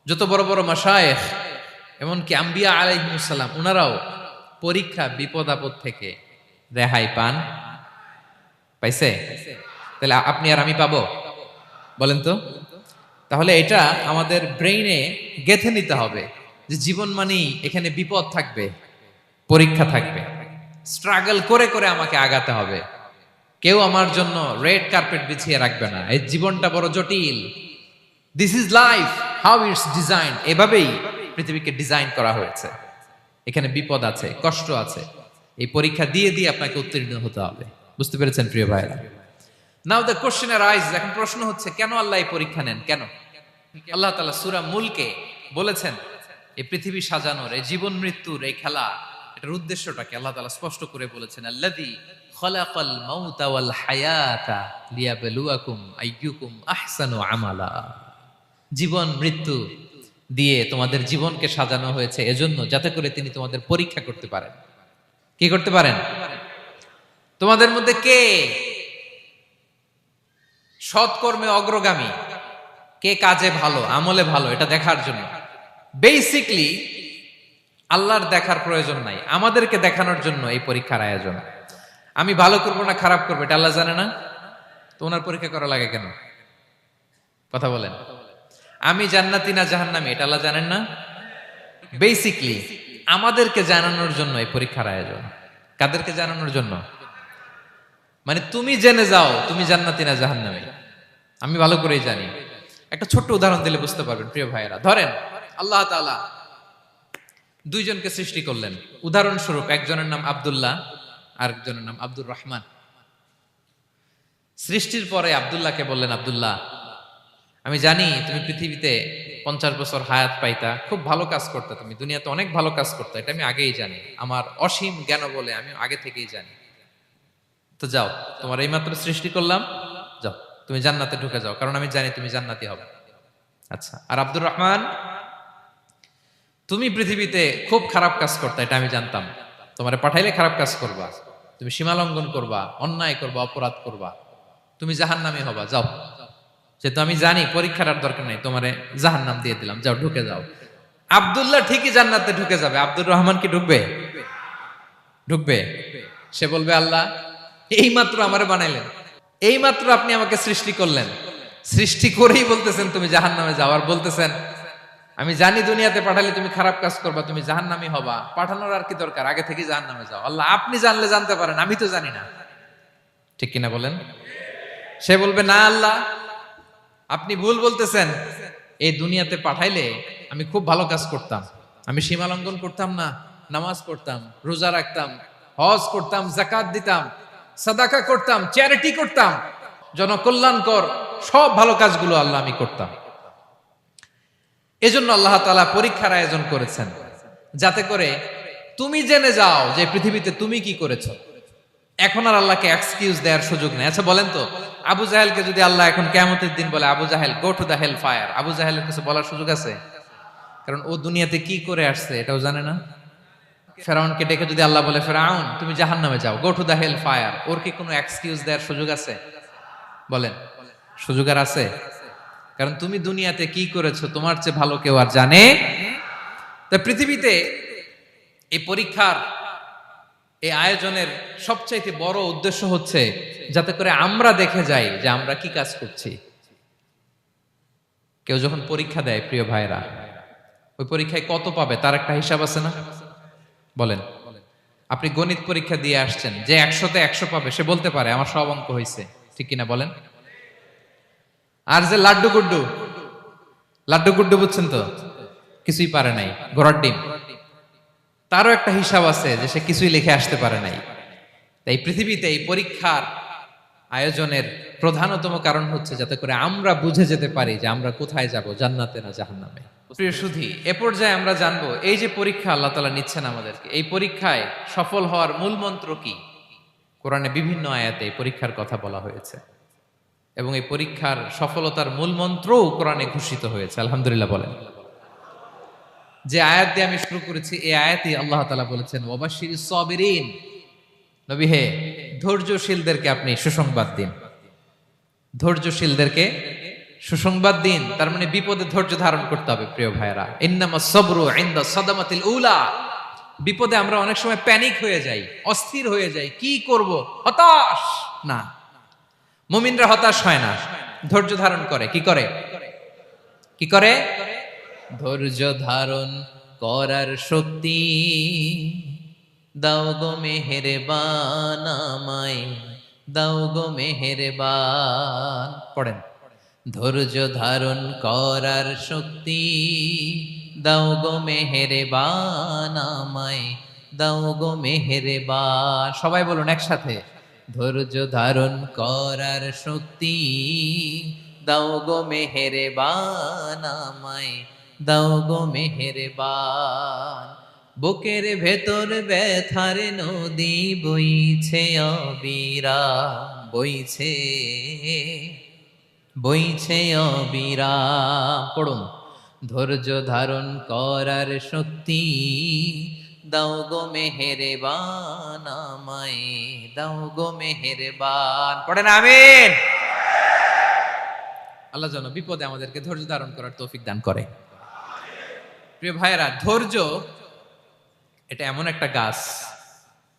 যত বড় বড় মাশায়েখ, এমনকি আম্বিয়া আলাইহিমুস সালাম, ওনারাও পরীক্ষা বিপদ আপদ থেকে রেহাই পাইছে? তাহলে আপনি আর আমি পাবো? বলেন তো। তাহলে এটা আমাদের ব্রেইনে গেঁথে নিতে হবে যে জীবন মানেই এখানে বিপদ থাকবে, পরীক্ষা থাকবে, স্ট্রাগল করে করে আমাকে আগাতে হবে। কেউ আমার জন্য রেড কার্পেট বিছিয়ে রাখবে না। এই জীবনটা বড় জটিল। This is life, how it's design. এভাবেই পৃথিবীকে ডিজাইন করা হয়েছে। এখানে বিপদ আছে, কষ্ট আছে। এই পরীক্ষা দিয়ে দিয়ে আপনাকে উত্তীর্ণ হতে হবে। বুঝতে পেরেছেন প্রিয় ভাইরা? নাও দ্য কোশ্চেন আরাইজ, এখন প্রশ্ন হচ্ছে, কেন আল্লাহ এই পরীক্ষা নেন? কেন? আল্লাহ তাআলা সূরা মুলকে বলেছেন, এই পৃথিবী সাজানোর, এই জীবন মৃত্যুর এই খেলা, এটার উদ্দেশ্যটাকে আল্লাহ তাআলা স্পষ্ট করে বলেছেন। আল্লাযী খালাকাল মাউতা ওয়াল হায়াতা লিয়াবলুয়াকুম আইয়ুকুম আহসানু আমালা। জীবন মৃত্যু দিয়ে তোমাদের জীবনকে সাজানো হয়েছে এজন্য, যাতে করে তিনি তোমাদের পরীক্ষা করতে পারেন। কি করতে পারেন? তোমাদের মধ্যে কে সৎকর্মে অগ্রগামী, কে কাজে ভালো, আমলে ভালো, এটা দেখার জন্য। বেসিকলি আল্লাহর দেখার প্রয়োজন নাই, আমাদেরকে দেখানোর জন্য এই পরীক্ষার আয়োজন। আমি ভালো করবো না খারাপ করবো এটা আল্লাহ জানে না? তো ওনার পরীক্ষা করা লাগে কেন? কথা বলেন। আমি জান্নাতি না জাহান্নামী এটা আল্লাহ জানেন না? বেসিকলি আমাদেরকে জানানোর জন্য এই পরীক্ষার আয়োজন। কাদেরকে জানানোর জন্য? মানে তুমি জেনে যাও তুমি জান্নাতি না জাহান্নামী। আমি ভালো করেই জানি। একটা ছোট্ট উদাহরণ দিলে বুঝতে পারবেন প্রিয় ভাইয়েরা। ধরেন আল্লাহ তাআলা দুইজনকে সৃষ্টি করলেন। উদাহরণস্বরূপ একজনের নাম আব্দুল্লাহ, আরেকজনের নাম আব্দুর রহমান। সৃষ্টির পরে আব্দুল্লাহকে বললেন, আব্দুল্লাহ, আমি জানি তুমি পৃথিবীতে 50 বছর হায়াত পাইতা, খুব ভালো কাজ করতে, তুমি দুনিয়াতে অনেক ভালো কাজ করতে, এটা আমি আগেই জানি। আমার অসীম জ্ঞান বলে আমি আগে থেকেই জানি। তো যাও, তোমার এইমাত্র সৃষ্টি করলাম, যাও তুমি জান্নাতে ঢুকে যাও, কারণ আমি জানি তুমি জান্নাতি হবে। আচ্ছা, আর আব্দুর রহমান, তুমি পৃথিবীতে খুব খারাপ কাজ করতে, এটা আমি জানতাম। তোমারে পাঠাইলে খারাপ কাজ করবা, তুমি সীমা লঙ্ঘন করবা, অন্যায় করবা, অপরাধ করবা, তুমি জাহান্নামী হবা। যাও, যেহেতু আমি জানি পরীক্ষার আর দরকার নেই, তোমারে জাহান্নাম দিয়ে দিলাম, যাও ঢুকে যাও। আব্দুল্লাহ ঠিকই জান্নাতে ঢুকে যাবে, আব্দুর রহমান কি ঢুকবে? ঢুকবে। সে বলবে, আল্লাহ এইমাত্র আমারে বানাইলেন, এইমাত্র আপনি আমাকে সৃষ্টি করলেন, সৃষ্টি করেই বলতেছেন তুমি জাহান্নামে যাও, আর বলতেছেন আমি জানি দুনিয়াতে পাঠালে তুমি খারাপ কাজ করবা, তুমি জাহান্নামী হবা, পাঠানোর আর কি দরকার, আগে থেকে জাহান্নামে যাও। আল্লাহ আপনি জানলে জানতে পারেন, আমি তো জানি না। ঠিক কিনা বলেন? সে বলবে, না আল্লাহ আপনি ভুল বলতেছেন, এই দুনিয়াতে পাঠাইলে আমি খুব ভালো কাজ করতাম, আমি সীমা লঙ্ঘন করতাম না, নামাজ পড়তাম, রোজা রাখতাম, হজ করতাম, যাকাত দিতাম, সাদাকা করতাম, চ্যারিটি করতাম, জনকল্যাণকর সব ভালো কাজগুলো আল্লাহ আমি করতাম। এজন্য আল্লাহ তাআলা পরীক্ষার আয়োজন করেছেন, যাতে করে তুমি জেনে যাও যে পৃথিবীতে তুমি কি করেছো। এখন আর আল্লাহকে এক্সকিউজ দেওয়ার সুযোগ নেই। আচ্ছা বলেন তো, আবু জাহেলকে যদি আল্লাহ এখন কিয়ামতের দিন বলে, Abu Jahl go to the hell fire, Abu জাহেলের কিছু বলার সুযোগ আছে? কারণ ও দুনিয়াতে কি করে আসছে এটাও জানে না। ফেরাউনকে ডেকে যদি আল্লাহ বলে, ফেরাউন তুমি জাহান্নামে যাও, go to the hell fire, ওর কি কোনো এক্সকিউজ দেওয়ার সুযোগ আছে? বলেন, সুযোগ আর আছে? কারণ তুমি দুনিয়াতে কি করেছো তোমার চেয়ে ভালো কেউ আর জানে। তা পৃথিবীতে এই পরীক্ষার এই আয়োজনের সবচাইতে বড় উদ্দেশ্য হচ্ছে যাতে করে আমরা দেখে যাই যে আমরা কি কাজ করছি। কেউ যখন পরীক্ষা দেয় প্রিয় ভাইরা, ওই পরীক্ষায় কত পাবে তার একটা হিসাব আছে না? বলেন, আপনি গণিত পরীক্ষা দিয়ে আসছেন, যে 100তে 100 পাবে সে বলতে পারে আমার সব অঙ্ক হয়েছে, ঠিক কিনা বলেন? আর যে লাড্ডু গুড্ডু বুঝছেন তো, কিছুই পারে নাই, ঘোড়ার ডিম, তারও একটা হিসাব আছে যে সে কিছুই লিখে আসতে পারে নাই। তাই পৃথিবীতে এই পরীক্ষার আয়োজনের প্রধানতম কারণ হচ্ছে যাতে করে আমরা বুঝে যেতে পারি যে আমরা কোথায় যাব, জান্নাতে না জাহান্নামে। প্রিয় সুধী, এ পর্যায়ে আমরা জানবো এই যে পরীক্ষা আল্লাহ তাআলা নিচ্ছেন আমাদেরকে, এই পরীক্ষায় সফল হওয়ার মূল মন্ত্র কি। কোরআনে বিভিন্ন আয়াতে এই পরীক্ষার কথা বলা হয়েছে এবং এই পরীক্ষার সফলতার মূল মন্ত্রও কোরআনে ঘোষিত হয়েছে। আলহামদুলিল্লাহ বলেন। যে আয়াত দিয়ে আমি শুরু করেছি এই আয়াতে আল্লাহ তাআলা বলেছেন, ওয়াবাশশিরিস সাবিরিন, নবী হে ধৈর্যশীলদেরকে আপনি সুসংবাদ দিন। ধৈর্যশীলদেরকে সুসংবাদ দিন, তার মানে বিপদে ধৈর্য ধারণ করতে হবে প্রিয় ভাইরা। ইন্নামাস সাবরু ইনদা সাদামাতিল উলা। বিপদে আমরা অনেক সময় প্যানিক হয়ে যাই, অস্থির হয়ে যাই, কি করব, হতাশ না। মুমিনরা হতাশ হয় না, ধৈর্য ধারণ করে। কি করে? কি করে? ধৈর্য ধারণ করার শক্তি দাও গো মেহেরবান আমায়, দাও গো মেহেরবান। পড়েন, ধৈর্য ধারণ করার শক্তি দাও গো মেহেরবান আমায়, দাও গো মেহেরবান। সবাই বলুন একসাথে, ধৈর্য ধারণ করার শক্তি দাও গো মেহেরবান আমায়, দাও গো মেহেরবান। বুকের ভেতর ব্যথার নদী বইছে অবিরাম, বইছে বইছে অবিরাম। পড়ুন, ধৈর্য ধারণ করার শক্তি দাও গো মেহেরবান আমায়, দাও গো মেহেরবান। পড়েন আমিন। আল্লাহ যেন বিপদে আমাদেরকে ধৈর্য ধারণ করার তৌফিক দান করে। প্রিয় ভাইয়েরা, ধৈর্য এটা এমন একটা গাছ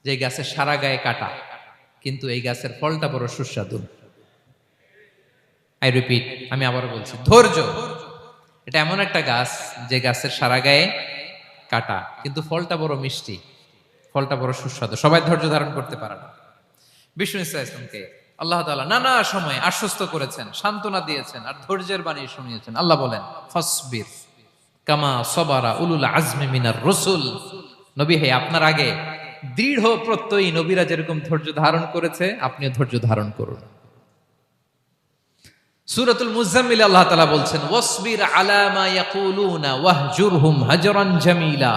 যে গাছের সারা গায়ে কাটা, কিন্তু এই গাছের ফলটা বড় সুস্বাদু। আই রিপিট, আমি আবারও বলছি, ধৈর্য এটা এমন একটা গাছ যে গাছের সারা গায়ে কাটা, কিন্তু ফলটা বড় মিষ্টি, ফলটা বড় সুস্বাদু। সবাই ধৈর্য ধারণ করতে পারে না। বিষ্ণু ইসলামকে আল্লাহ তাআলা নানা সময় আশ্বস্ত করেছেন, সান্ত্বনা দিয়েছেন, আর ধৈর্যের বাণী শুনিয়েছেন। আল্লাহ বলেন, ফাসবির কামা সবারা উলুল আজমি মিনার রসুল। নবী হে, আপনার আগে দৃঢ় প্রত্যয়ী নবীরা যেরকম ধৈর্য ধারণ করেছে, আপনিও ধৈর্য ধারণ করুন। সূরাতুল মুজাম্মিল আল্লাহ তাআলা বলছেন, ওয়াসবির আলা মা ইয়াকুলুনা ওয়াহজুরহুম হাজরান জামিলা।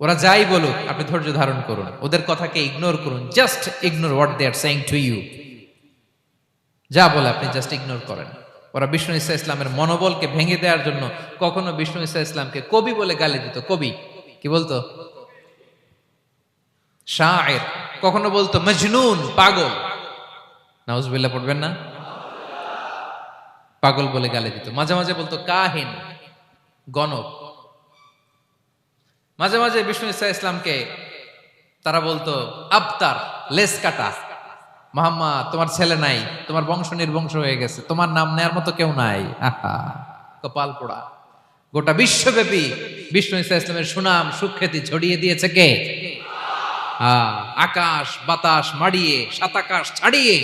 ওরা যাই বলুক আপনি ধৈর্য ধারণ করুন, ওদের কথাকে ইগনোর করুন। Just ignore what they are saying to you. যা বলে আপনি জাস্ট ইগনোর করেন। ওরা বিষ্ণু ঈসা ইসলামের মনোবলকে ভেঙে দেওয়ার জন্য কখনো বিষ্ণু ঈসা ইসলামকে কবি বলে গালি দিত। কবি কি বলতো? শায়ের। কখনো বলতো মজনুন, পাগল। নাউজুবিল্লাহ পড়বেন না? পাগল বলে গালি দিত। মাঝে মাঝে বলতো কাহিন, গণক। মাঝে মাঝে বিষ্ণু ঈসা ইসলামকে তারা বলতো আবতার, লেস কাটা। মুহাম্মদ, তোমার ছেলে নাই, তোমার বংশ নির্বংশ হয়ে গেছে, তোমার নাম নেয়ার মতো কেউ নাই। আহা, কপাল পোড়া। গোটা বিশ্বব্যাপী বিষ্ণু ঈসা ইসলামের সুনাম সুখ্যাতি ছড়িয়ে দিয়েছে কে? আকাশ বাতাস মাড়িয়ে, সাত আকাশ ছাড়িয়ে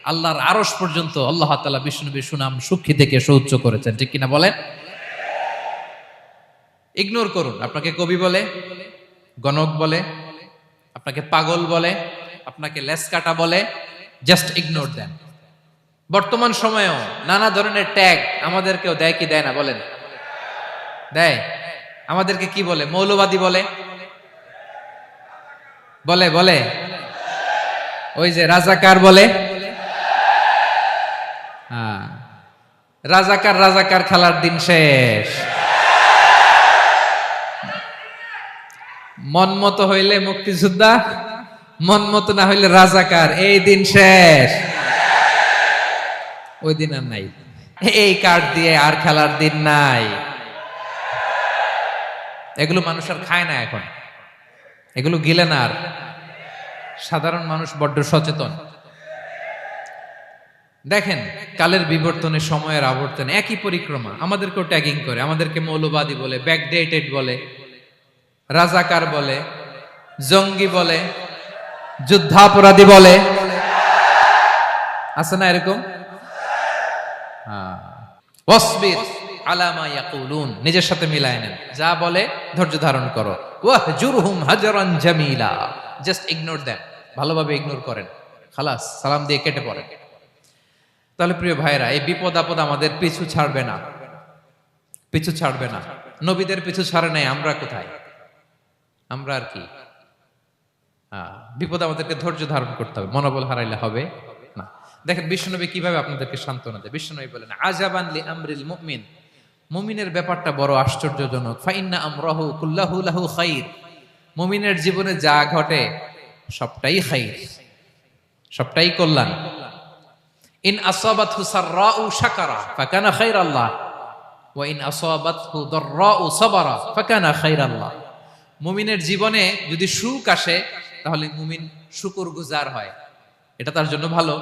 আল্লাহর আরশ পর্যন্ত আল্লাহ তাআলা বিষ্ণু নবীর সুনাম সুখ্যাতিকে সৌচ্চ করেছেন। ঠিক কিনা বলেন? ইগনোর করুন। আপনাকে কবি বলে, গণক বলে, আপনাকে পাগল বলে, আপনাকে লেস কাটা বলে, জাস্ট ইগনোর দেন। বর্তমান সময়েও নানা ধরনের ট্যাগ আমাদেরকেও দেয় কি দেয় না বলেন? দেয়। আমাদেরকে কি বলে? মৌলবাদী বলে, বলে বলে ওই যে রাজাকার বলে। হ্যাঁ, রাজাকার রাজাকার খেলার দিন শেষ। মন মতো হইলে মুক্তিযোদ্ধা, মন মতো না হইলে রাজাকার, এই দিন শেষ। ওই দিন আর নাই, এই কার্ড দিয়ে আর খেলার দিন নাই। এগুলো মানুষ আর খায় না এখন, এগুলো গিলে না আর। সাধারণ মানুষ বড্ড সচেতন। দেখেন, কালের বিবর্তনে, সময়ের আবর্তনে একই পরিক্রমা আমাদেরকেও ট্যাগিং করে, আমাদেরকে মৌলবাদী বলে, ব্যাকডেটেড বলে, রাজাকার বলে, জঙ্গি বলে, যুদ্ধাপরাধী বলে। আছে না এরকম? ওয়াসবির আলা মা ইয়াকুলুন, নিজের সাথে মিলায় নেন, যা বলে ধৈর্য ধারণ করো। ওয়াহজুরহুম হাজরান জামিলা, জাস্ট ইগনোর দেম, ভালোভাবে ইগনোর করেন, খালাস, সালাম দিয়ে কেটে পড়েন। তাহলে প্রিয় ভাইরা, এই বিপদ আপদ আমাদের পিছু ছাড়বে না, পিছু ছাড়বে না। নবীদের পিছু ছাড়ে নাই, আমরা কোথায়? আমরা আর কি? বিপদ আমাদেরকে ধৈর্য ধারণ করতে হবে, মনোবল হারাইলে হবে না। দেখেন বিশ্বনবী কিভাবে আপনাদেরকে সান্ত্বনা দেয়। বিশ্বনবী বলেন, আজাবান লি আমরিল মুমিন, মুমিনের ব্যাপারটা বড় আশ্চর্যজনক। ফাইন্না আমরাহু কুল্লাহু লাহু খাইর, মুমিনের জীবনে যা ঘটে সবটাই খাইর, সবটাই কল্যাণ। ইন আসাবাতহু সাররাউ শাকারা ফাকানা খাইরাল্লাহ ওয়া ইন আসাবাতহু দাররাউ সাবারা ফাকানা খাইরাল্লাহ। মুমিনের জীবনে যদি সুখ আসে তাহলে মুমিন শুকরগুজার হয়, এটা তার জন্য ভালো।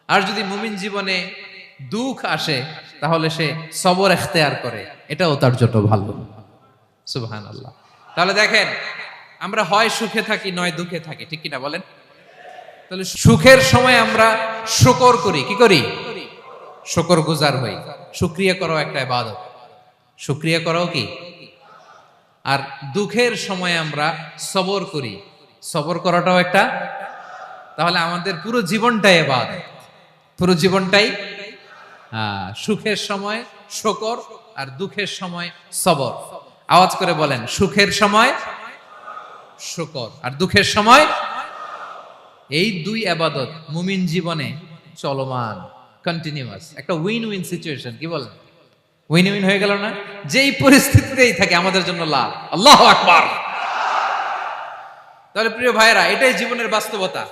আর যদি মুমিন জীবনে দুঃখ আসে তাহলে সে সবর ইখতিয়ার করে, এটাও তার জন্য ভালো। সুবহানাল্লাহ। তাহলে দেখেন, আমরা হয় সুখে থাকি নয় দুঃখে থাকি, ঠিক কিনা বলেন? তাহলে সুখের সময় আমরা শুকর করি, কি করি? শুকরগুজার হই। শুকরিয়া করাও একটা ইবাদত, শুকরিয়া করাও কি? আর দুঃখের সময় আমরা সবর করি, সবর করাটাও একটা। তাহলে আমাদের পুরো জীবনটাই ইবাদত, পুরো জীবনটাই। সুখের সময় শুকর আর দুঃখের সময় সবর। আওয়াজ করে বলেন, সুখের সময় শুকর আর দুঃখের সময়। এই দুই ইবাদত মুমিন জীবনে চলমান, কন্টিনিউয়াস, একটা উইন উইন সিচুয়েশন। কি বলেন? উইন উইন হয়ে গেল না? যেই পরিস্থিতিতেই থাকে আমাদের জন্য লাভ। আল্লাহু আকবার। তাহলে প্রিয় ভাইরা, এটাই জীবনের বাস্তবতা।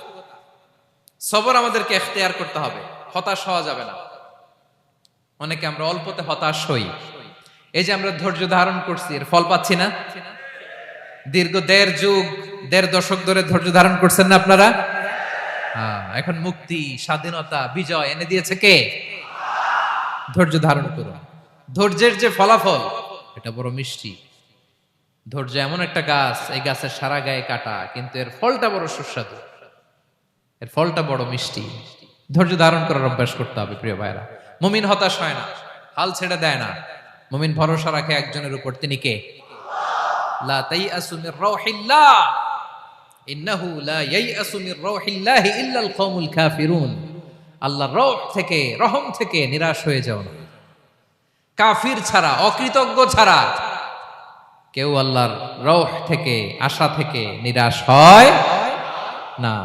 সবর আমাদেরকে ইখতিয়ার করতে হবে, হতাশ হওয়া যাবে না। অনেকে আমরা অল্পতে হতাশ হই। এই যে আমরা ধৈর্য ধারণ করছি, এর ফল পাচ্ছি না। দীর্ঘ 1.5 যুগ, 1.5 দশক ধরে ধৈর্য ধারণ করছেন না আপনারা? এখন মুক্তি, স্বাধীনতা, বিজয় এনে দিয়েছে কে? ধৈর্য ধারণ করুন। ধৈর্যের যে ফলাফল, এটা বড় মিষ্টি। ধৈর্য এমন একটা গাছ, এই গাছের সারা গায়ে কাটা, কিন্তু এর ফলটা বড় সুস্বাদু, এর ফলটা বড় মিষ্টি। ধৈর্য ধারণ করার অভ্যাস করতে হবে প্রিয় ভাইরা। মুমিন হতাশ হয় না, হাল ছেড়ে দেয় না। মুমিন ভরসা রাখে একজনের উপর, তিনি কে? লা তাইআসু মির রাউহিল্লাহ ইন্নাহু লা ইয়াইআসু মির রাউহিল্লাহি ইল্লাল কওমুল কাফিরুন। আল্লাহর রহ থেকে, রহম থেকে নিরাশ হয়ে যাও না। কাফির ছাড়া, অকৃতজ্ঞ ছাড়া কেউ আল্লাহর রহ থেকে, আশা থেকে নিরাশ হয় না।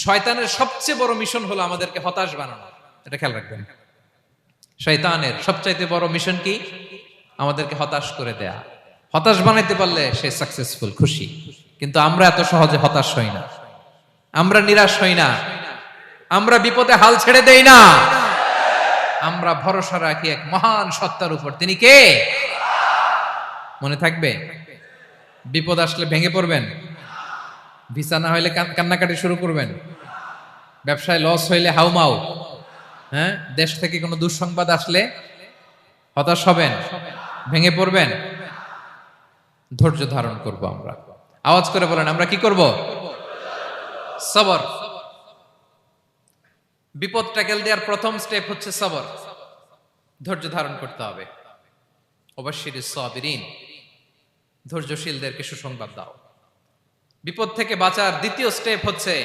শয়তানের সবচেয়ে বড় মিশন হলো আমাদেরকে হতাশ বানানো, এটা খেয়াল রাখবেন। শয়তানের সবচাইতে বড় মিশন কি? আমাদেরকে হতাশ করে দেয়া। হতাশ বানাইতে পারলে সে সাকসেসফুল, খুশি। কিন্তু আমরা এত সহজে হতাশ হই না, আমরা নিরাশ হই না, আমরা বিপদে হাল ছেড়ে দেই না। আমরা ভরসা রাখি এক মহান সত্তার উপর, তিনি কে? মনে থাকবে? বিপদ আসলে ভেঙে পড়বেন, ভিসা না হইলে কান্নাকাটি শুরু করবেন, ব্যবসায় লস হইলে হাউমাউ, দেশ থেকে কোনো দুঃসংবাদ আসলে হতাশ হবেন, ভেঙে পড়বেন। ধৈর্য ধারণ করব আমরা। আওয়াজ করে বলেন, আমরা কি করব? সবর। বিপদ ট্যাকেল দেওয়ার প্রথম স্টেপ হচ্ছে সবর, ধৈর্য ধারণ করতে হবে। অবশ্যই সাবিরিন, ধৈর্যশীলদেরকে সুসংবাদ দাও। বিপদ থেকে বাঁচার দ্বিতীয় স্টেপ হচ্ছে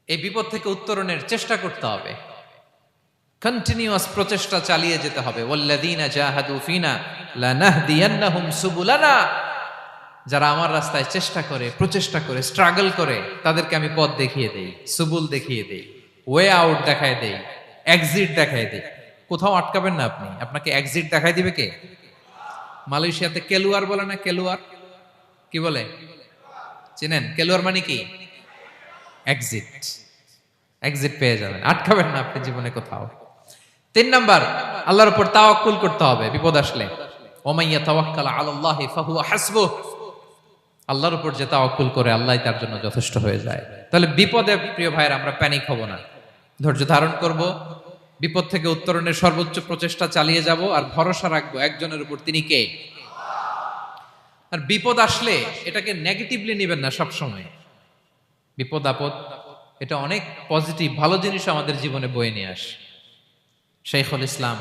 এই বিপদ থেকে উত্তরণের চেষ্টা করতে হবে, কন্টিনিউয়াস প্রচেষ্টা চালিয়ে যেতে হবে। ওয়াল্লাযীনা জাহাদু ফিনা লানাহদিয়ান্নাহুম সুবুলানা, যারা আমার রাস্তায় চেষ্টা করে, প্রচেষ্টা করে, স্ট্রাগল করে, তাদেরকে আমি পথ দেখিয়ে দেই, সুবুল দেখিয়ে দেই, ওয়ে আউট দেখায় দেই, এক্সিট দেখায় দেই। কোথাও আটকাবেন না আপনি, আপনাকে এক্সিট দেখায় দিবে কে? মালয়েশিয়াতে কেলুয়ার বলে না, কেলুয়ার কি বলে চিনেন? কেলুয়ার মানে কি? এক্সিট। এক্সিট পেয়ে যাবেন, আটকাবেন না আপনি জীবনে কোথাও। 3 নাম্বার, আল্লাহর উপর তাওয়াক্কুল করতে হবে বিপদ আসলে। ওমাইয়া তাওয়াক্কাল আলাল্লাহি ফাহুয়া হাসবুহ, আল্লাহর উপর যে তাওয়াক্কুল করে আল্লাহই তার জন্য যথেষ্ট হয়ে যায়। তাহলে বিপদে প্রিয় ভাইয়ের আমরা প্যানিক হব না, ধৈর্য ধারণ করব, বিপদ থেকে উত্তরণের সর্বোচ্চ প্রচেষ্টা চালিয়ে যাব, আর ভরসা রাখবো একজনের উপর, তিনি কে? আর বিপদ আসলে এটাকে নেগেটিভলি নেবেন না সবসময়। বিপদ আপদ এটা অনেক পজিটিভ ভালো জিনিস আমাদের জীবনে বয়ে নিয়ে আসে। শাইখুল ইসলাম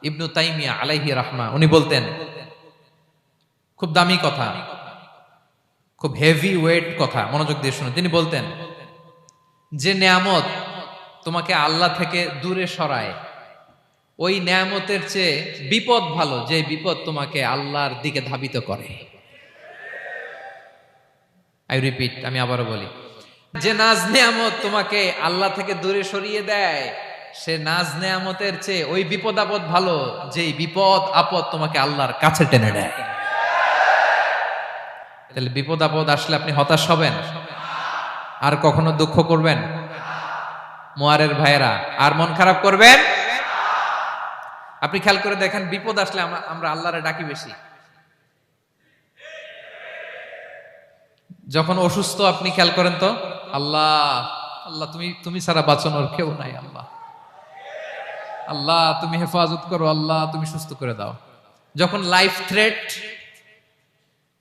ইবনু তাইমিয়া আলাইহি রাহমা উনি বলতেন, খুব দামি কথা, খুব হেভি ওয়েট কথা, মনোযোগ দিয়ে শুনুন। তিনি বলতেন, যে নেয়ামত তোমাকে আল্লাহ থেকে দূরে সরায়, ওই নেয়ামতের চেয়ে বিপদ ভালো, যে বিপদ তোমাকে আল্লাহর দিকে ধাবিত করে। আই রিপিট, আমি আবারও বলি, যে নাজ নেয়ামত তোমাকে আল্লাহ থেকে দূরে সরিয়ে দেয়, সে নাজ নেয়ামতের চেয়ে ওই বিপদ আপদ ভালো, যেই বিপদ আপদ তোমাকে আল্লাহর কাছে টেনে নেয়। তাহলে বিপদ আপদ আসলে আপনি হতাশ হবেন? আর কখনো দুঃখ করবেন? মোয়ারের ভাইয়েরা, আর মন খারাপ করবেন? আপনি খেয়াল করে দেখেন, বিপদ আসলে আমরা আল্লাহরে ডাকি বেশি। যখন অসুস্থ আপনি খেয়াল করেন তো, আল্লাহ আল্লাহ তুমি ছাড়া বাঁচানোর কেউ নাই, আল্লাহ আল্লাহ তুমি হেফাজত করো, আল্লাহ তুমি সুস্থ করে দাও। যখন লাইফ থ্রেট,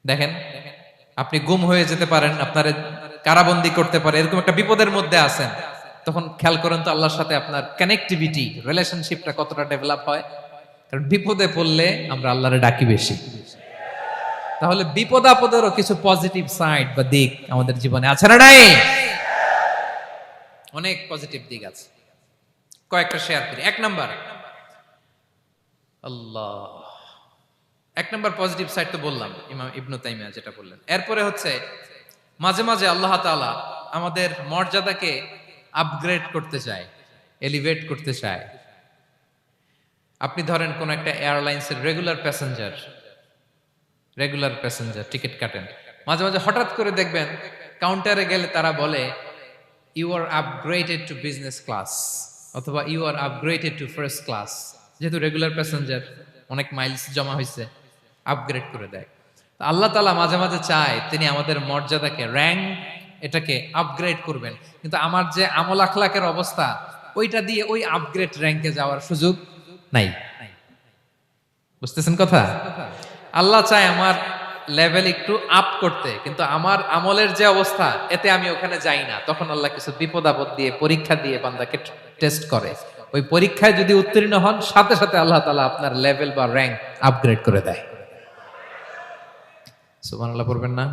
দেখেন আপনি গুম হয়ে যেতে পারেন, আপনার কারাবন্দী করতে পারে, এরকম একটা বিপদের মধ্যে আছেন, তখন খেয়াল করেন তো আল্লাহর সাথে আপনার কানেক্টিভিটি, রিলেশনশিপটা কতটা ডেভেলপ হয়। কারণ বিপদে পড়লে আমরা আল্লাহরে ডাকি বেশি। তাহলে বিপদ আপদেরও কিছু পজিটিভ সাইড বা দিক আমাদের জীবনে আছে না নাই? অনেক পজিটিভ দিক আছে, কয়েকটা শেয়ার করি। 1 নাম্বার, আল্লাহ 1 নাম্বার পজিটিভ সাইড তো বললাম, ইমাম ইবনু তাইমিয়া যেটা বললেন। এরপরে হচ্ছে মাঝে মাঝে আল্লাহ তাআলা আমাদের মর্যাদাকে আপগ্রেড করতে চায়, এলিভেট করতে চায়। আপনি ধরেন কোন একটা এয়ারলাইন্সের রেগুলার প্যাসেঞ্জার টিকিট কাটেন, মাঝে মাঝে হঠাৎ করে দেখবেন কাউন্টারে গেলে তারা বলে you are upgraded to business class, অথবা you are upgraded to first class. যেহেতু রেগুলার প্যাসেঞ্জার, অনেক মাইলস জমা হয়েছে, আপগ্রেড করে দেয়। আল্লাহ তাআলা মাঝে মাঝে চায় তিনি আমাদের মর্যাদাকে, র্যাঙ্ক, এটাকে আপগ্রেড করবেন, কিন্তু আমার যে আমল আখলাকের অবস্থা, ওইটা দিয়ে ওই আপগ্রেড র্যাঙ্কে যাওয়ার সুযোগ নাই। বুঝতেছেন কথা? আল্লাহ চায় আমার লেভেল একটু আপ করতে, কিন্তু আমার আমলের যে অবস্থা, এতে আমি ওখানে যাই না। তখন আল্লাহ কিছু বিপদ আপদ দিয়ে, পরীক্ষা দিয়ে বান্দাকে টেস্ট করে। ওই পরীক্ষায় যদি উত্তীর্ণ হন, সাথে সাথে আল্লাহ তাআলা আপনার লেভেল বা র্যাঙ্ক আপগ্রেড করে দেয়। সুবহানাল্লাহ পড়বেন না?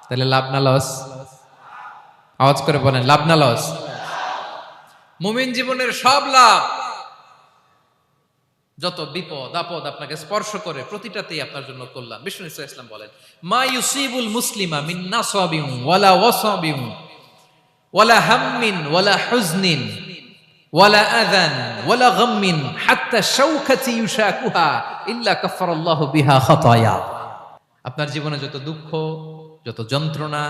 তাহলে লাভ না লস? আওয়াজ করে বলেন, লাভ না লস? মুমিন জীবনের সব লাভ। যত বিপদ আপদ আপনাকে স্পর্শ করে, প্রতিটাতেই আপনার জন্য কল্যাণ। বিষ্ণু ইসলাম বলেন, মা ইউসিবুল মুসলিমা মিন নাসাবিন ওয়ালা ওয়াসাবিন ওয়ালা হাম্মিন ওয়ালা হুজনিন ওয়ালা আযান ওয়ালা গাম্মিন হাত্তা শাওকাতি ইউশাকুহা ইল্লা কাফারাল্লাহু বিহা খাতায়া। আপনার জীবনে যত দুঃখ, যত যন্ত্রণা,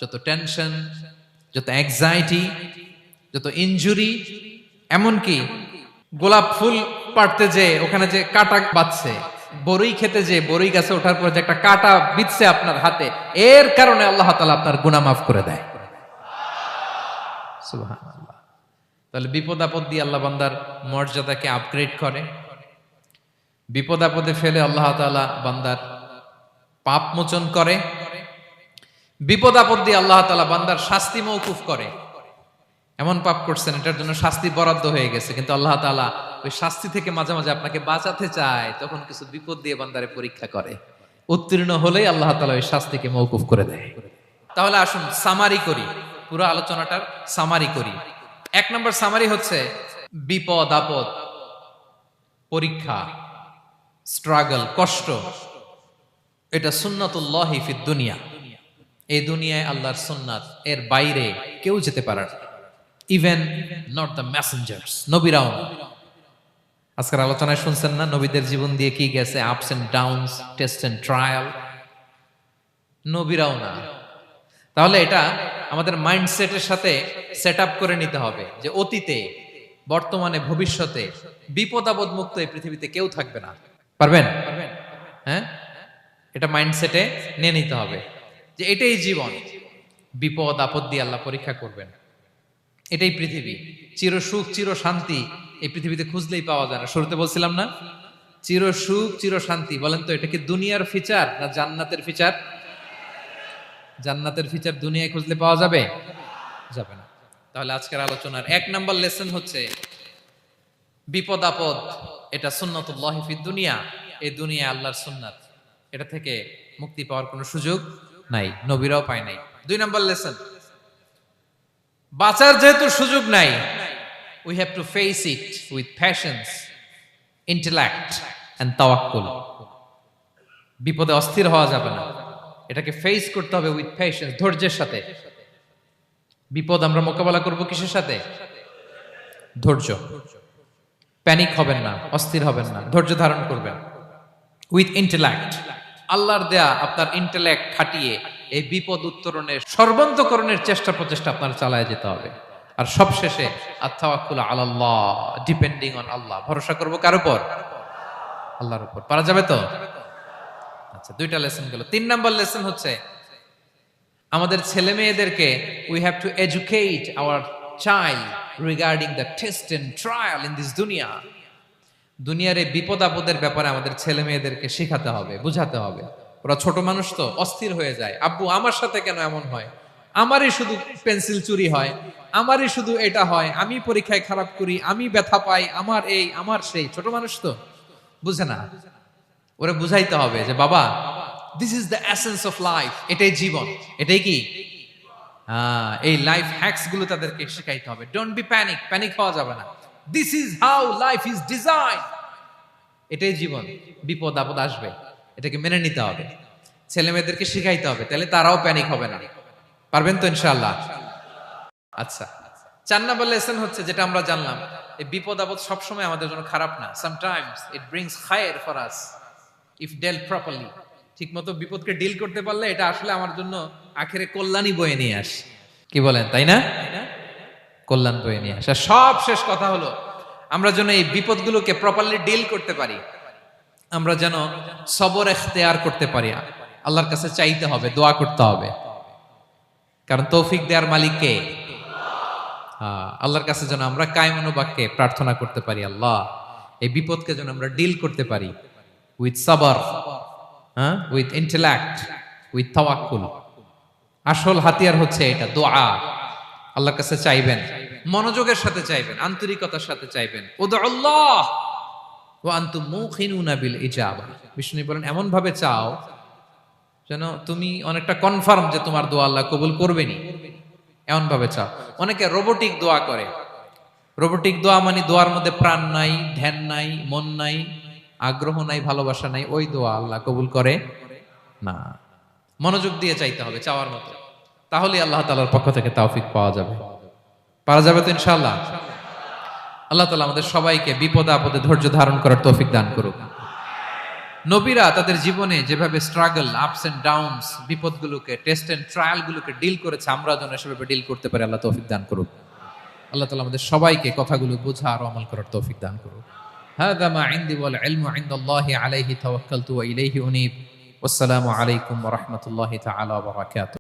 যত টেনশন, যত অ্যাংজাইটি, যত ইনজুরি, এমনকি গোলাপ ফুল পাড়তে যে ওখানে যে কাটা বাঁধছে, বরই খেতে যে বরই গাছে ওঠার পর যে একটা কাটা বিঁধছে আপনার হাতে, এর কারণে আল্লাহ তাআলা আপনার গুনাহ মাফ করে দেয়। সুবহানাল্লাহ। তাহলে বিপদ আপদ দিয়ে আল্লাহ বান্দার মর্যাদাকে আপগ্রেড করে। বিপদ আপদে ফেলে আল্লাহ তাআলা বান্দার পাপ মোচন করে। বিপদ আপদ দিয়ে আল্লাহ তাআলা বান্দার শাস্তি মওকুফ করে। এমন পাপ করছেন, এটার জন্য শাস্তি বরাদ্দ হয়ে গেছে, কিন্তু আল্লাহ তাআলা ওই শাস্তি থেকে মাঝে মাঝে আপনাকে বাঁচাতে চায়, তখন কিছু বিপদ দিয়ে বান্দারে পরীক্ষা করে। উত্তীর্ণ হলেই আল্লাহ তাআলা ওই শাস্তিকে মওকুফ করে দেয়। তাহলে আসুন সামারি করি, পুরো আলোচনাটার সামারি করি। 1 নম্বর সামারি হচ্ছে বিপদ আপদ, পরীক্ষা, স্ট্রাগল, কষ্ট, এটা সুন্নাতুল্লাহি ফিদ দুনিয়া। এই দুনিয়ায় আল্লাহর সুন্নাত, এর বাইরে কেউ যেতে পারে না, ইভেন নট দ্য মেসেঞ্জার্স, নবীরাও না। আজকের আলোচনায় শুনছেন না নবীদের জীবন দিয়ে কি গেছে, ups and downs, test and trial, নবীরাও না। তাহলে এটা আমাদের মাইন্ডসেটের সাথে সেট আপ করে নিতে হবে যে অতীতে, বর্তমানে, ভবিষ্যতে বিপদ আপদ মুক্ত এই পৃথিবীতে কেউ থাকবে না। পারবেন? হ্যাঁ, এটা মাইন্ডসেটে নিয়ে নিতে হবে যে এটাই জীবন, বিপদ আপদ দিয়ে আল্লাহ পরীক্ষা করবেন। এটাই পৃথিবী, চির সুখ চির শান্তি এই পৃথিবীতে খুঁজলেই পাওয়া যায় না। শুরুতে বলছিলাম না, চির সুখ চির শান্তি। বলেন তো এটা কি দুনিয়ার ফিচার না জান্নাতের ফিচার? জান্নাতের ফিচার দুনিয়ায় খুঁজলে পাওয়া যাবে? যাবে না। তাহলে আজকের আলোচনার 1 নম্বর লেসন হচ্ছে বিপদ আপদ এটা সুন্নাতুল্লাহি ফিদ দুনিয়া। এই দুনিয়া আল্লাহর সুন্নাত, এটা থেকে মুক্তি পাওয়ার কোনো সুযোগ নাই, নবীরাও পায় নাই। 2 নম্বর লেসন, বাঁচার যেহেতু সুযোগ নাই, we have to face it with patience, intellect and tawakkul. বিপদে অস্থির হওয়া যাবে না, এটাকে ফেস করতে হবে উইথ পেশেন্স, ধৈর্যের সাথে। বিপদ আমরা মোকাবেলা করব কিসের সাথে? ধৈর্য। প্যানিক হবেন না, অস্থির হবেন না, ধৈর্য ধারণ করবেন উইথ ইন্টেলেক্ট। আল্লাহর দেয়া আপনার ইন্টেলেক্ট খাটিয়ে এই বিপদ উত্তরণের সর্বান্তকরণের চেষ্টা প্রচেষ্টা আপনার চালায় যেতে হবে। আর সবশেষে আত-তাওয়াক্কুল আলাল্লাহ, ডিপেন্ডিং অন আল্লাহ, ভরসা করব কার উপর? আল্লাহর উপর। পারা যাবে তো? আচ্ছা, 2টা লেসন গেল। 3 নম্বর লেসন হচ্ছে আমাদের ছেলে মেয়েদেরকে we have to educate our child regarding the test and trial in this দুনিয়া। দুনিয়ার এই বিপদ আপদের ব্যাপারে আমাদের ছেলে মেয়েদেরকে শেখাতে হবে, বুঝাতে হবে। ওরা ছোট মানুষ তো অস্থির হয়ে যায়, আব্বু আমার সাথে কেন এমন হয়, আমারই শুধু পেন্সিল চুরি হয়, আমারই শুধু এটা হয়, আমি পরীক্ষায় খারাপ করি, আমি ব্যথা পাই, আমার এই আমার সেই। ছোট মানুষ তো বুঝে না। ওরা বুঝাইতে হবে যে বাবা, this is the essence of life, এটাই জীবন, এটাই কি এই লাইফ হ্যাকস গুলো তাদেরকে শেখাইতে হবে। ডোন্ট বি প্যানিক, প্যানিক হওয়া যাবে না। This is how life is design, এটাই জীবন, বিপদ আপদ আসবে, এটাকে মেনে নিতে হবে, ছেলে মেয়েদেরকে শিখাইতে হবে, তাহলে তারাও প্যানিক হবে না। পারবেন তো ইনশাআল্লাহ? আচ্ছা, 4 নম্বর লেসন হচ্ছে যেটা আমরা জানলাম, এই বিপদ আপদ সবসময় আমাদের জন্য খারাপ না। সামটাইমস ইট ব্রিংস খায়ের for us if dealt properly. ঠিক মতো বিপদকে ডিল করতে পারলে এটা আসলে আমার জন্য আখেরে কল্যাণই বয়ে নিয়ে আসে। কি বলেন, তাই না? কল্যাণ বয়ে নিয়ে আসে। সব শেষ কথা হলো আমরা যেন এই বিপদগুলোকে প্রপারলি ডিল করতে পারি, আমরা যেন সবর ইখতিয়ার করতে পারি। আল্লাহর কাছে চাইতে হবে, দোয়া করতে হবে, কারণ তৌফিক দেওয়ার মালিক কে? আল্লাহর কাছে যেন আমরা কায়মনোবাক্যে প্রার্থনা করতে পারি, আল্লাহ এই বিপদকে যেন আমরা ডিল করতে পারি উইথ সাবর, উইথ ইন্টেলেক্ট, উইথ তাওয়াক্কুল। আসল হাতিয়ার হচ্ছে এটা, দোয়া। আল্লাহর কাছে চাইবেন, মনোযোগের সাথে চাইবেন, আন্তরিকতার সাথে চাইবেন। উদউল্লাহ ওয়া আনতুম মুকিনুনা বিল ইজাবা। বিষ্ণু বলেন এমন ভাবে চাও যেন তুমি অনেকটা কনফার্ম যে তোমার দোয়া আল্লাহ কবুল করবেনই, এমন ভাবে চাও। অনেকে রোবোটিক দোয়া করে। রোবোটিক দোয়া মানে দোয়ার মধ্যে প্রাণ নাই, ধ্যান নাই, মন নাই, আগ্রহ নাই, ভালোবাসা নাই, ওই দোয়া আল্লাহ কবুল করে না। মনোযোগ দিয়ে চাইতে হবে চাওয়ার মতো, তাহলে আল্লাহ তাআলার পক্ষ থেকে তৌফিক পাওয়া যাবে। পারা যাবে তো ইনশাআল্লাহ? আল্লাহ তাআলা আমাদের সবাইকে বিপদে আপদে ধৈর্য ধারণ করার তৌফিক দান করুক। নবীরা তাদের জীবনে যেভাবে স্ট্রাগল, আপস এন্ড ডাউনস, বিপদগুলোকে, টেস্ট এন্ড ট্রায়াল গুলোকে ডিল করেছে, আমরা যেন সেভাবে ডিল করতে পারি। আল্লাহ তৌফিক দান করুক। আল্লাহ তাআলা আমাদের সবাইকে কথাগুলো বোঝা আর আমল করার তৌফিক দান করুক। হাযা মা ইনদি ওয়াল ইলমু ইনদাল্লাহি আলাইহি তাওয়াক্কালতু ওয়া ইলাইহি উনীব। ওয়াসসালামু আলাইকুম ওয়া রাহমাতুল্লাহি তাআলা ওয়া বারাকাতুহু।